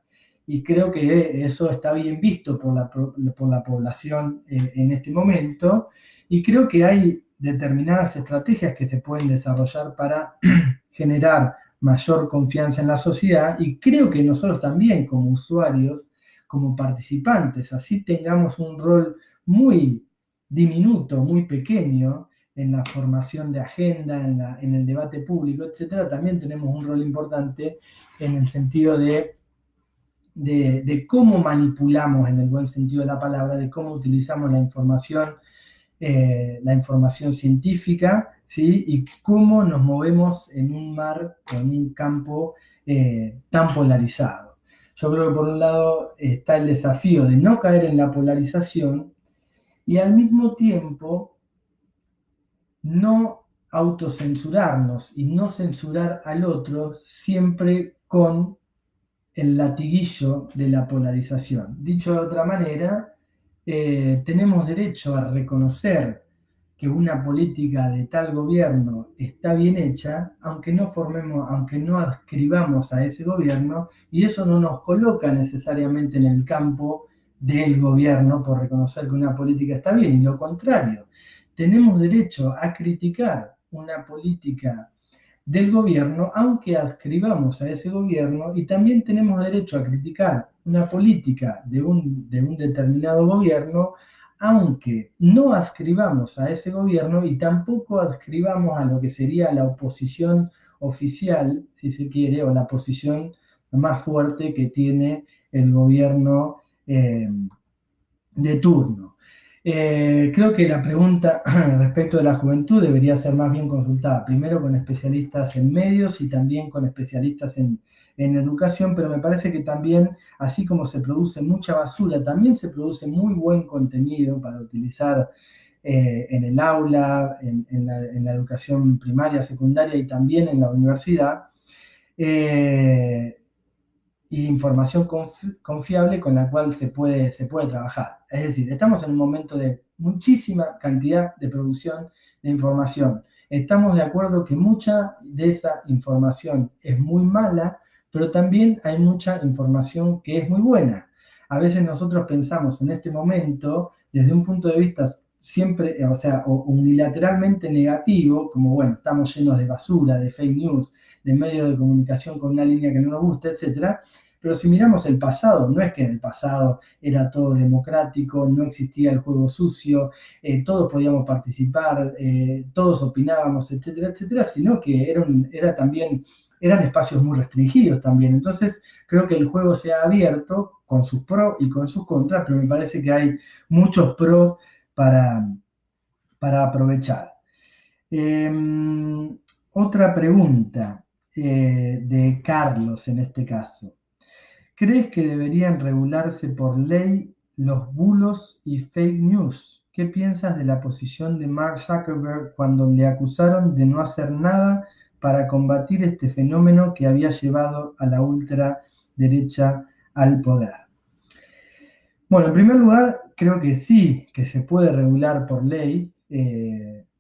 y creo que eso está bien visto por la población en este momento, y creo que hay determinadas estrategias que se pueden desarrollar para generar mayor confianza en la sociedad, y creo que nosotros también como usuarios, como participantes, así tengamos un rol muy diminuto, muy pequeño, en la formación de agenda, en el debate público, etcétera, también tenemos un rol importante en el sentido de cómo manipulamos, en el buen sentido de la palabra, de cómo utilizamos la información científica, ¿sí? Y cómo nos movemos en un mar o en un campo tan polarizado. Yo creo que por un lado está el desafío de no caer en la polarización y al mismo tiempo no autocensurarnos y no censurar al otro siempre con el latiguillo de la polarización. Dicho de otra manera, tenemos derecho a reconocer que una política de tal gobierno está bien hecha, aunque no adscribamos a ese gobierno, y eso no nos coloca necesariamente en el campo del gobierno por reconocer que una política está bien, y lo contrario, tenemos derecho a criticar una política del gobierno, aunque adscribamos a ese gobierno, y también tenemos derecho a criticar una política de un determinado gobierno, aunque no adscribamos a ese gobierno y tampoco adscribamos a lo que sería la oposición oficial, si se quiere, o la posición más fuerte que tiene el gobierno de turno. Creo que la pregunta respecto de la juventud debería ser más bien consultada primero con especialistas en medios y también con especialistas en educación, pero me parece que también, así como se produce mucha basura, también se produce muy buen contenido para utilizar en el aula, en la educación primaria, secundaria y también en la universidad. Y información confiable con la cual se puede trabajar. Es decir, estamos en un momento de muchísima cantidad de producción de información. Estamos de acuerdo que mucha de esa información es muy mala, pero también hay mucha información que es muy buena. A veces nosotros pensamos en este momento desde un punto de vista siempre, o sea, unilateralmente negativo, como bueno, estamos llenos de basura, de fake news, de medios de comunicación con una línea que no nos gusta, etcétera. Pero si miramos el pasado, no es que en el pasado era todo democrático, no existía el juego sucio, todos podíamos participar, todos opinábamos, etcétera, etcétera, sino que eran espacios muy restringidos también. Entonces, creo que el juego se ha abierto con sus pros y con sus contras, pero me parece que hay muchos pros para aprovechar. Otra pregunta de Carlos en este caso. ¿Crees que deberían regularse por ley los bulos y fake news? ¿Qué piensas de la posición de Mark Zuckerberg cuando le acusaron de no hacer nada para combatir este fenómeno que había llevado a la ultraderecha al poder? Bueno, en primer lugar, creo que sí, que se puede regular por ley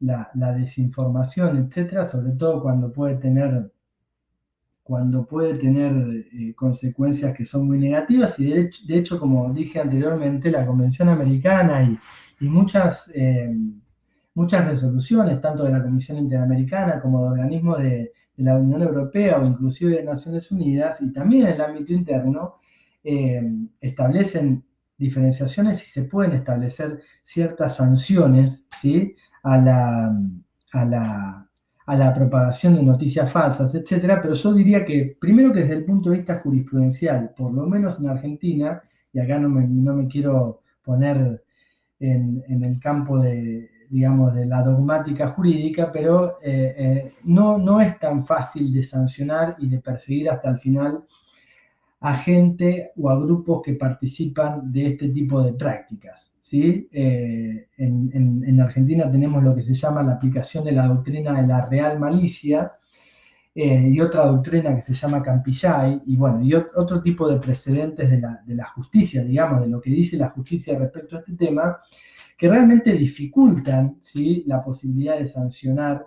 la desinformación, etcétera, sobre todo cuando puede tener consecuencias que son muy negativas, y de hecho, como dije anteriormente, la Convención Americana y muchas resoluciones, tanto de la Comisión Interamericana como de organismos de la Unión Europea o inclusive de Naciones Unidas, y también en el ámbito interno, establecen diferenciaciones y se pueden establecer ciertas sanciones, ¿sí? a la propagación de noticias falsas, etcétera, pero yo diría que, primero que desde el punto de vista jurisprudencial, por lo menos en Argentina, y acá no me quiero poner en el campo digamos, de la dogmática jurídica, pero no es tan fácil de sancionar y de perseguir hasta el final a gente o a grupos que participan de este tipo de prácticas. ¿sí? En Argentina tenemos lo que se llama la aplicación de la doctrina de la real malicia, y otra doctrina que se llama Campillay, y bueno, y otro tipo de precedentes de la justicia, digamos, de lo que dice la justicia respecto a este tema, que realmente dificultan, ¿sí?, la posibilidad de sancionar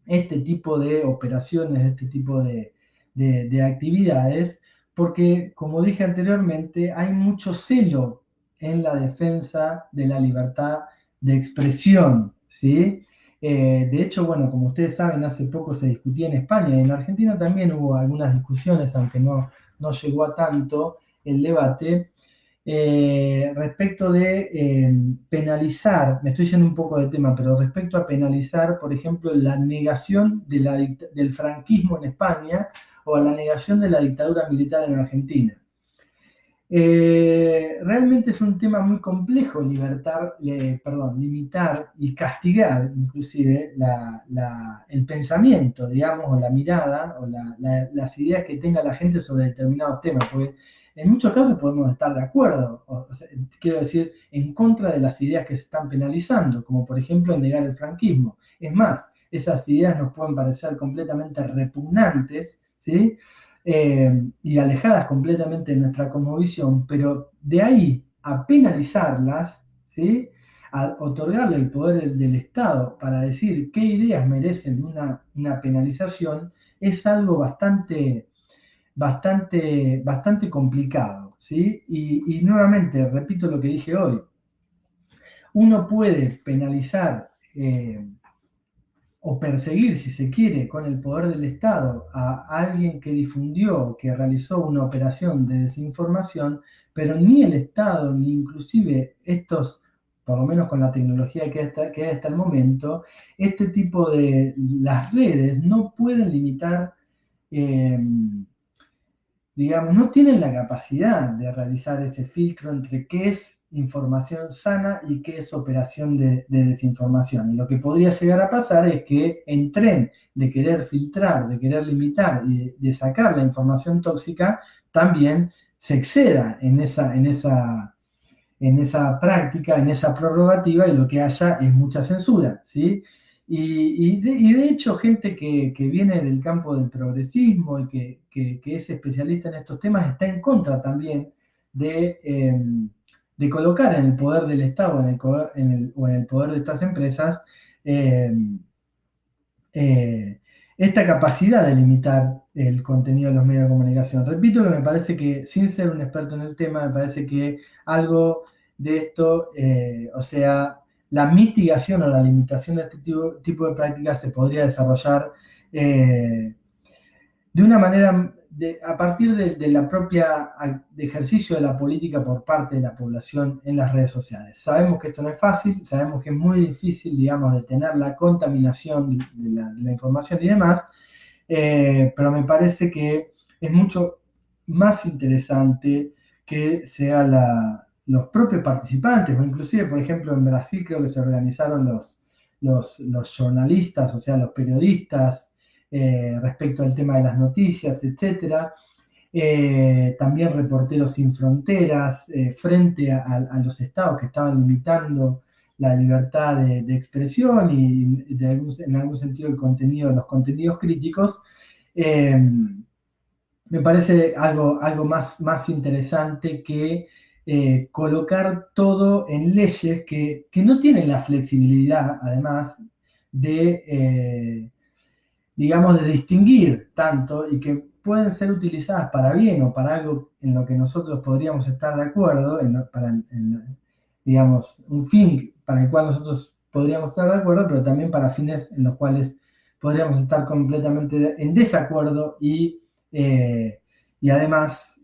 este tipo de operaciones, este tipo de actividades, porque, como dije anteriormente, hay mucho celo en la defensa de la libertad de expresión, ¿sí? De hecho, bueno, como ustedes saben, hace poco se discutía en España y en Argentina también hubo algunas discusiones, aunque no llegó a tanto el debate, respecto de penalizar, me estoy yendo un poco del tema, pero respecto a penalizar, por ejemplo, la negación del franquismo en España o a la negación de la dictadura militar en Argentina. Realmente es un tema muy complejo limitar y castigar inclusive el pensamiento, digamos, o la mirada, o las ideas que tenga la gente sobre determinados temas, porque en muchos casos podemos estar de acuerdo, o sea, quiero decir, en contra de las ideas que se están penalizando, como por ejemplo negar el franquismo. Es más, esas ideas nos pueden parecer completamente repugnantes, ¿sí? Y alejadas completamente de nuestra cosmovisión, pero de ahí a penalizarlas, ¿sí?, a otorgarle el poder del Estado para decir qué ideas merecen una penalización, es algo bastante complicado, ¿sí? Y nuevamente, repito lo que dije hoy, uno puede penalizar o perseguir, si se quiere, con el poder del Estado a alguien que difundió, que realizó una operación de desinformación, pero ni el Estado, ni inclusive estos, por lo menos con la tecnología que hay hasta el momento, este tipo de las redes no pueden limitar, eh, digamos, no tienen la capacidad de realizar ese filtro entre qué es información sana y qué es operación de desinformación. Y lo que podría llegar a pasar es que en tren de querer filtrar, de querer limitar y de sacar la información tóxica, también se exceda en esa práctica, en esa prerrogativa, y lo que haya es mucha censura, ¿sí? Y de hecho, gente que viene del campo del progresismo y que es especialista en estos temas está en contra también de colocar en el poder del Estado o en el poder de estas empresas eh, eh, esta capacidad de limitar el contenido de los medios de comunicación. Repito que me parece que, sin ser un experto en el tema, me parece que algo de esto, o sea, la mitigación o la limitación de este tipo de prácticas se podría desarrollar de una manera, a partir de la propia de ejercicio de la política por parte de la población en las redes sociales. Sabemos que esto no es fácil, sabemos que es muy difícil, digamos, detener la contaminación de la información y demás, pero me parece que es mucho más interesante que sean los propios participantes, o inclusive, por ejemplo, en Brasil creo que se organizaron los jornalistas, o sea, los periodistas, respecto al tema de las noticias, etcétera. También Reporteros Sin Fronteras, frente a los estados que estaban limitando la libertad de expresión y en algún sentido los contenidos críticos. eh, Me parece algo más interesante que colocar todo en leyes que no tienen la flexibilidad, además, de, digamos, de distinguir tanto y que pueden ser utilizadas para bien o para algo en lo que nosotros podríamos estar de acuerdo, digamos, un fin para el cual nosotros podríamos estar de acuerdo, pero también para fines en los cuales podríamos estar completamente en desacuerdo y además,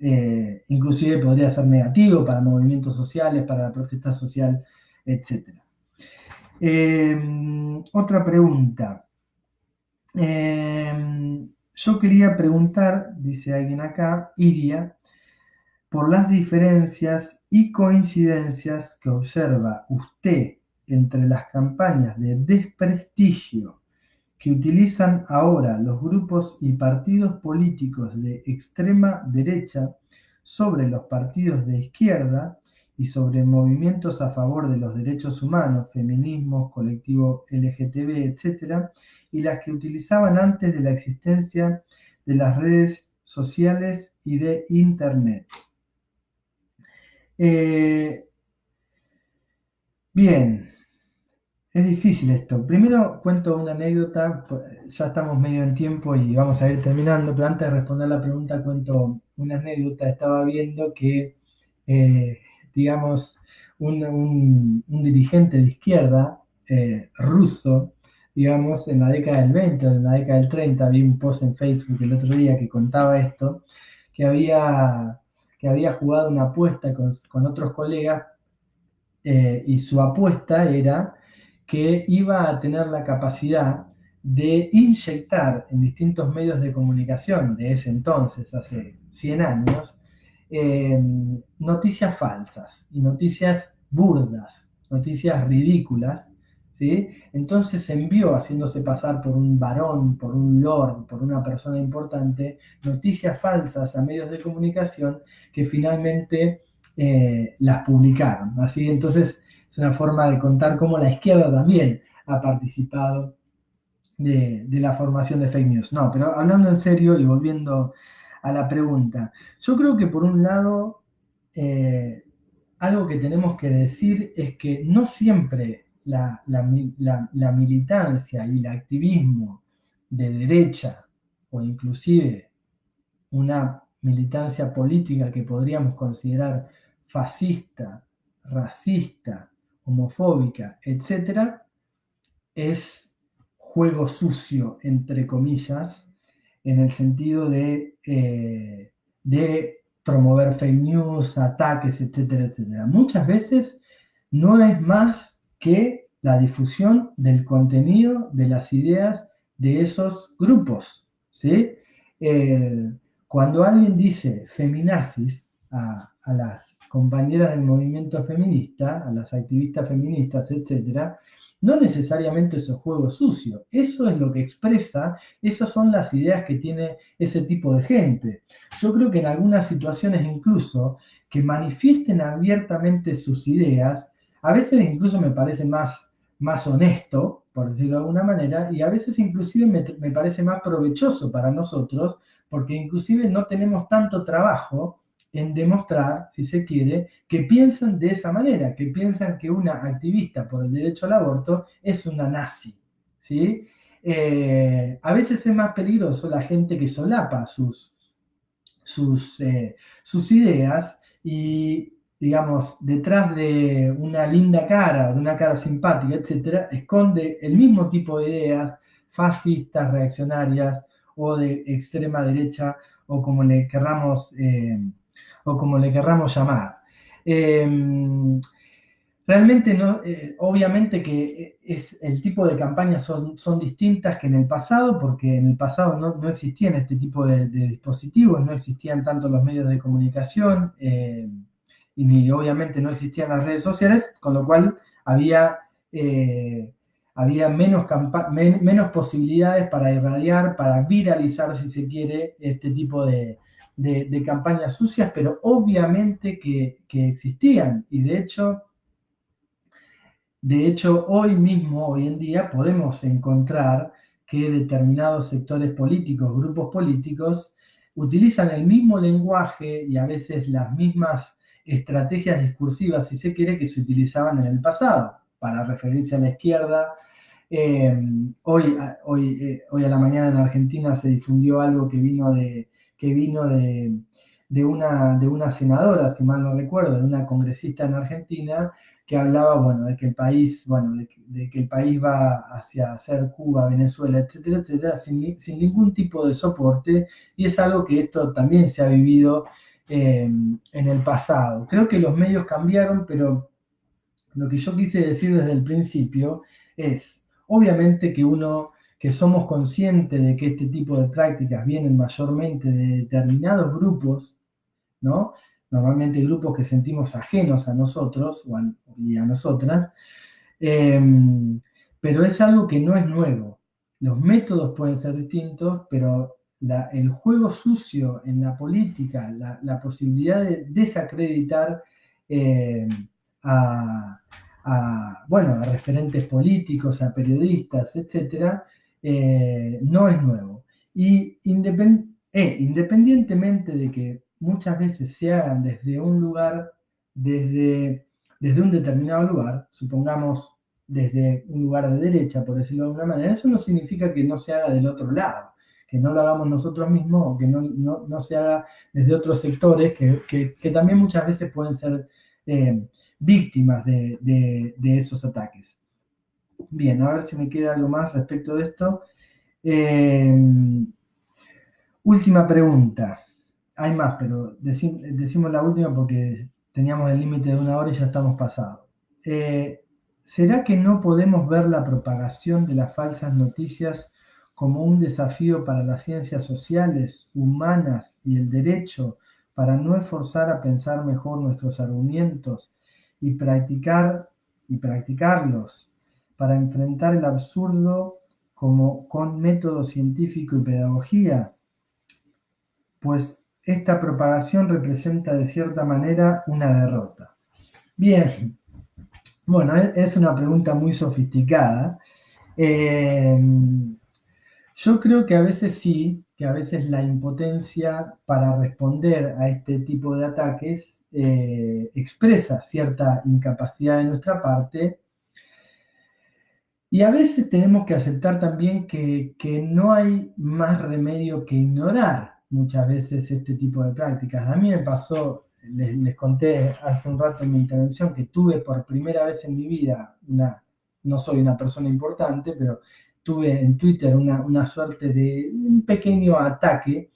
inclusive podría ser negativo para movimientos sociales, para la protesta social, etc. Otra pregunta. Yo quería preguntar, dice alguien acá, Iria, por las diferencias y coincidencias que observa usted entre las campañas de desprestigio que utilizan ahora los grupos y partidos políticos de extrema derecha sobre los partidos de izquierda y sobre movimientos a favor de los derechos humanos, feminismos, colectivo LGTB, etc., y las que utilizaban antes de la existencia de las redes sociales y de Internet. Bien, es difícil esto. Primero cuento una anécdota, ya estamos medio en tiempo y vamos a ir terminando, pero antes de responder la pregunta cuento una anécdota. Estaba viendo que, eh, digamos, un dirigente de izquierda ruso, digamos, en la década del 20 o en la década del 30, vi un post en Facebook el otro día que contaba esto, que había jugado una apuesta con otros colegas, y su apuesta era que iba a tener la capacidad de inyectar en distintos medios de comunicación de ese entonces, hace 100 años, noticias falsas y noticias burdas, noticias ridículas, ¿sí? Entonces envió, haciéndose pasar por un varón, por un lord, por una persona importante, noticias falsas a medios de comunicación que finalmente las publicaron. Así, entonces es una forma de contar cómo la izquierda también ha participado de la formación de fake news. No, pero hablando en serio y volviendo a la pregunta, yo creo que por un lado, algo que tenemos que decir es que no siempre la militancia y el activismo de derecha, o inclusive una militancia política que podríamos considerar fascista, racista, homofóbica, etcétera, es juego sucio, entre comillas, en el sentido de promover fake news, ataques, etcétera, etcétera. Muchas veces no es más que la difusión del contenido, de las ideas de esos grupos, ¿sí? Eh, Cuando alguien dice feminazis a las compañeras del movimiento feminista, a las activistas feministas, etcétera, no necesariamente eso es juego sucio, eso es lo que expresa, esas son las ideas que tiene ese tipo de gente. Yo creo que en algunas situaciones incluso que manifiesten abiertamente sus ideas, a veces incluso me parece más honesto, por decirlo de alguna manera, y a veces inclusive me parece más provechoso para nosotros, porque inclusive no tenemos tanto trabajo en demostrar, si se quiere, que piensan de esa manera, que piensan que una activista por el derecho al aborto es una nazi, ¿sí? A veces es más peligroso la gente que solapa sus ideas y, digamos, detrás de una linda cara, de una cara simpática, etcétera, esconde el mismo tipo de ideas fascistas, reaccionarias o de extrema derecha o como le querramos, llamar. Realmente no, obviamente que es, el tipo de campañas son distintas que en el pasado, porque en el pasado no existían este tipo de dispositivos, no existían tanto los medios de comunicación, y ni obviamente no existían las redes sociales, con lo cual había menos posibilidades para irradiar, para viralizar, si se quiere, este tipo de campañas sucias, pero obviamente que existían, y de hecho, hoy en día, podemos encontrar que determinados sectores políticos, grupos políticos, utilizan el mismo lenguaje y a veces las mismas estrategias discursivas, si se quiere, que se utilizaban en el pasado, para referirse a la izquierda. Hoy a la mañana en Argentina se difundió algo que vino de una senadora, si mal no recuerdo, de una congresista en Argentina, que hablaba, bueno, de que el país, de que el país va hacia ser Cuba, Venezuela, etcétera, etcétera, sin ningún tipo de soporte, y es algo que esto también se ha vivido en el pasado. Creo que los medios cambiaron, pero lo que yo quise decir desde el principio es, obviamente que somos conscientes de que este tipo de prácticas vienen mayormente de determinados grupos, ¿no? Normalmente grupos que sentimos ajenos a nosotros y a nosotras, pero es algo que no es nuevo. Los métodos pueden ser distintos, pero el juego sucio en la política, la posibilidad de desacreditar eh, bueno, a referentes políticos, a periodistas, etcétera, no es nuevo. Y independientemente de que muchas veces se hagan desde un lugar, desde un determinado lugar, supongamos desde un lugar de derecha, por decirlo de alguna manera, eso no significa que no se haga del otro lado, que no lo hagamos nosotros mismos o que no se haga desde otros sectores que también muchas veces pueden ser víctimas de esos ataques. Bien, a ver si me queda algo más respecto de esto. Última pregunta. Hay más, pero decimos la última porque teníamos el límite de 1 hora y ya estamos pasados. ¿Será que no podemos ver la propagación de las falsas noticias como un desafío para las ciencias sociales, humanas y el derecho para no esforzar a pensar mejor nuestros argumentos y practicarlos para enfrentar el absurdo como con método científico y pedagogía? Pues esta propagación representa de cierta manera una derrota. Bien, bueno, es una pregunta muy sofisticada. Yo creo que a veces sí, que a veces la impotencia para responder a este tipo de ataques expresa cierta incapacidad de nuestra parte. Y a veces tenemos que aceptar también que no hay más remedio que ignorar muchas veces este tipo de prácticas. A mí me pasó, les conté hace un rato en mi intervención, que tuve por primera vez en mi vida, no soy una persona importante, pero tuve en Twitter una suerte de un pequeño ataque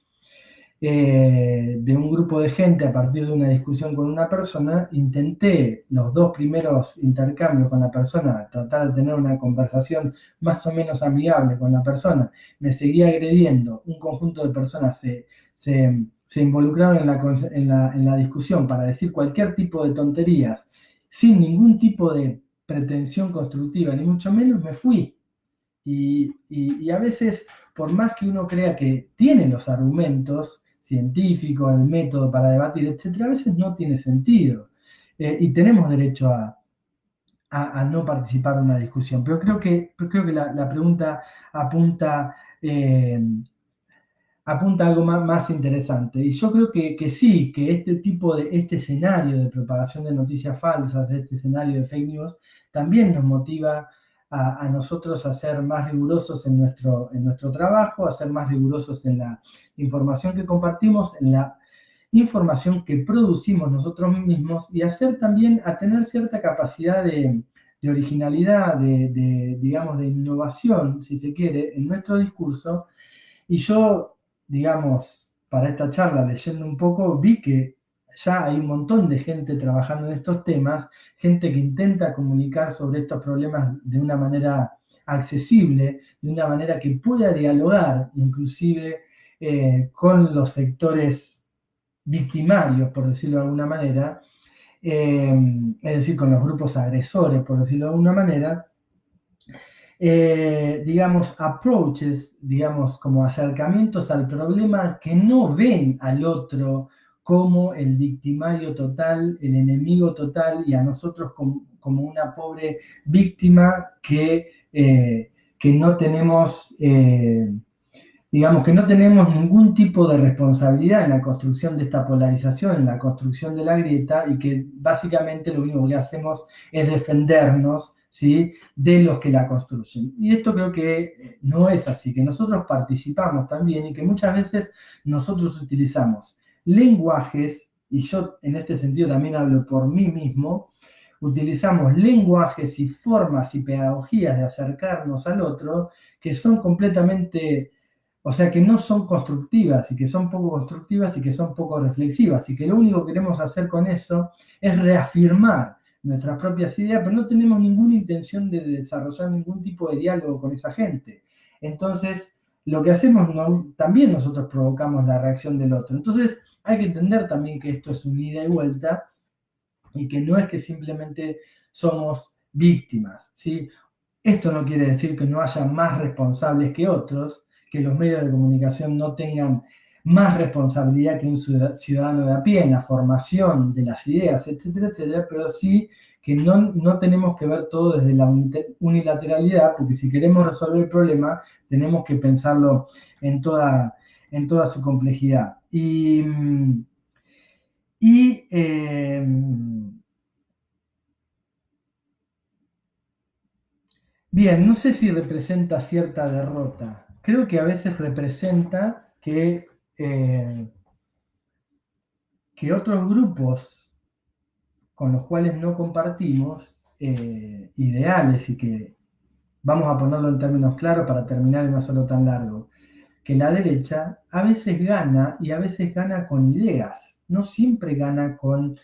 de un grupo de gente a partir de una discusión con una persona. Intenté los 2 primeros intercambios con la persona, tratar de tener una conversación más o menos amigable con la persona. Me seguía agrediendo, un conjunto de personas se involucraron en la discusión para decir cualquier tipo de tonterías, sin ningún tipo de pretensión constructiva, ni mucho menos. Me fui. Y a veces, por más que uno crea que tiene los argumentos científicos, el método para debatir, etcétera, a veces no tiene sentido. Y tenemos derecho a no participar en una discusión. Pero creo que la pregunta apunta, apunta a algo más interesante. Y yo creo que sí, que este escenario de propagación de noticias falsas, este escenario de fake news, también nos motiva a nosotros a ser más rigurosos en nuestro trabajo, a ser más rigurosos en la información que compartimos, en la información que producimos nosotros mismos, y a tener cierta capacidad de originalidad, digamos, de innovación, si se quiere, en nuestro discurso. Y yo, digamos, para esta charla, leyendo un poco, vi que ya hay un montón de gente trabajando en estos temas, gente que intenta comunicar sobre estos problemas de una manera accesible, de una manera que pueda dialogar inclusive con los sectores victimarios, por decirlo de alguna manera, es decir, con los grupos agresores, por decirlo de alguna manera. Digamos, approaches, digamos, como acercamientos al problema que no ven al otro como el victimario total, el enemigo total, y a nosotros como una pobre víctima que no tenemos, digamos, que no tenemos ningún tipo de responsabilidad en la construcción de esta polarización, en la construcción de la grieta, y que básicamente lo único que hacemos es defendernos, ¿sí?, de los que la construyen. Y esto creo que no es así, que nosotros participamos también y que muchas veces nosotros utilizamos lenguajes, y yo en este sentido también hablo por mí mismo, utilizamos lenguajes y formas y pedagogías de acercarnos al otro que son completamente, o sea, que no son constructivas, y que son poco constructivas, y que son poco reflexivas, y que lo único que queremos hacer con eso es reafirmar nuestras propias ideas, pero no tenemos ninguna intención de desarrollar ningún tipo de diálogo con esa gente. Entonces, lo que hacemos, también nosotros provocamos la reacción del otro. Entonces, hay que entender también que esto es un ida y vuelta, y que no es que simplemente somos víctimas, ¿sí? Esto no quiere decir que no haya más responsables que otros, que los medios de comunicación no tengan más responsabilidad que un ciudadano de a pie en la formación de las ideas, etcétera, etcétera, pero sí que no tenemos que ver todo desde la unilateralidad, porque si queremos resolver el problema, tenemos que pensarlo en toda su complejidad. Bien, no sé si representa cierta derrota. Creo que a veces representa que otros grupos con los cuales no compartimos ideales y que, vamos a ponerlo en términos claros para terminar y no hacerlo tan largo, que la derecha a veces gana y a veces gana con ideas, no siempre gana con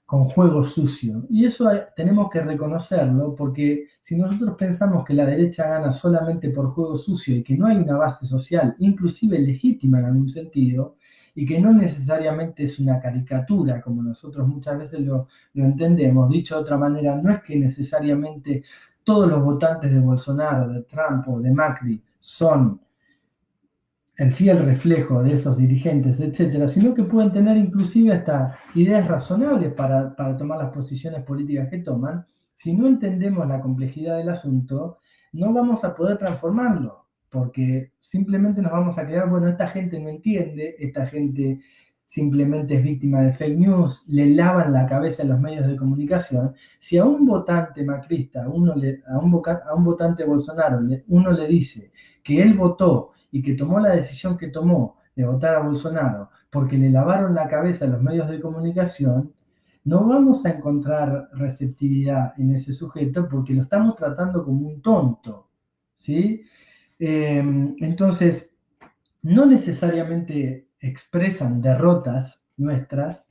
juego sucio. Y eso tenemos que reconocerlo porque si nosotros pensamos que la derecha gana solamente por juego sucio y que no hay una base social, inclusive legítima en algún sentido, y que no necesariamente es una caricatura, como nosotros muchas veces lo entendemos, dicho de otra manera, no es que necesariamente todos los votantes de Bolsonaro, de Trump o de Macri son el fiel reflejo de esos dirigentes, etcétera, sino que pueden tener inclusive hasta ideas razonables para tomar las posiciones políticas que toman. Si no entendemos la complejidad del asunto, no vamos a poder transformarlo, porque simplemente nos vamos a quedar, bueno, esta gente no entiende, esta gente simplemente es víctima de fake news, le lavan la cabeza a los medios de comunicación. Si a un votante macrista, a un votante Bolsonaro, uno le dice que él votó y que tomó la decisión que tomó de votar a Bolsonaro porque le lavaron la cabeza a los medios de comunicación, no vamos a encontrar receptividad en ese sujeto porque lo estamos tratando como un tonto, ¿sí? Entonces, no necesariamente expresan derrotas nuestras.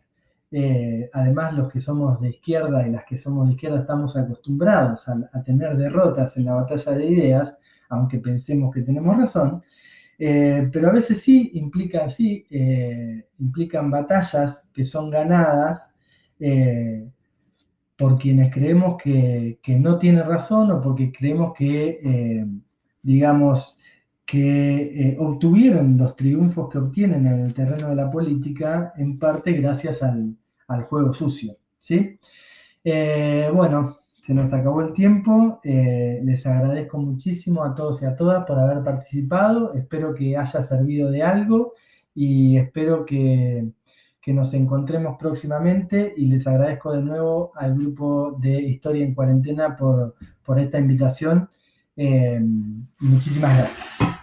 Además, los que somos de izquierda y las que somos de izquierda estamos acostumbrados a tener derrotas en la batalla de ideas, aunque pensemos que tenemos razón. Pero a veces sí implican batallas que son ganadas por quienes creemos que no tiene razón o porque creemos digamos, que obtuvieron los triunfos que obtienen en el terreno de la política en parte gracias al juego sucio, ¿sí? Bueno, se nos acabó el tiempo. Les agradezco muchísimo a todos y a todas por haber participado. Espero que haya servido de algo y espero que nos encontremos próximamente. Y les agradezco de nuevo al grupo de Historia en Cuarentena por esta invitación. Muchísimas gracias.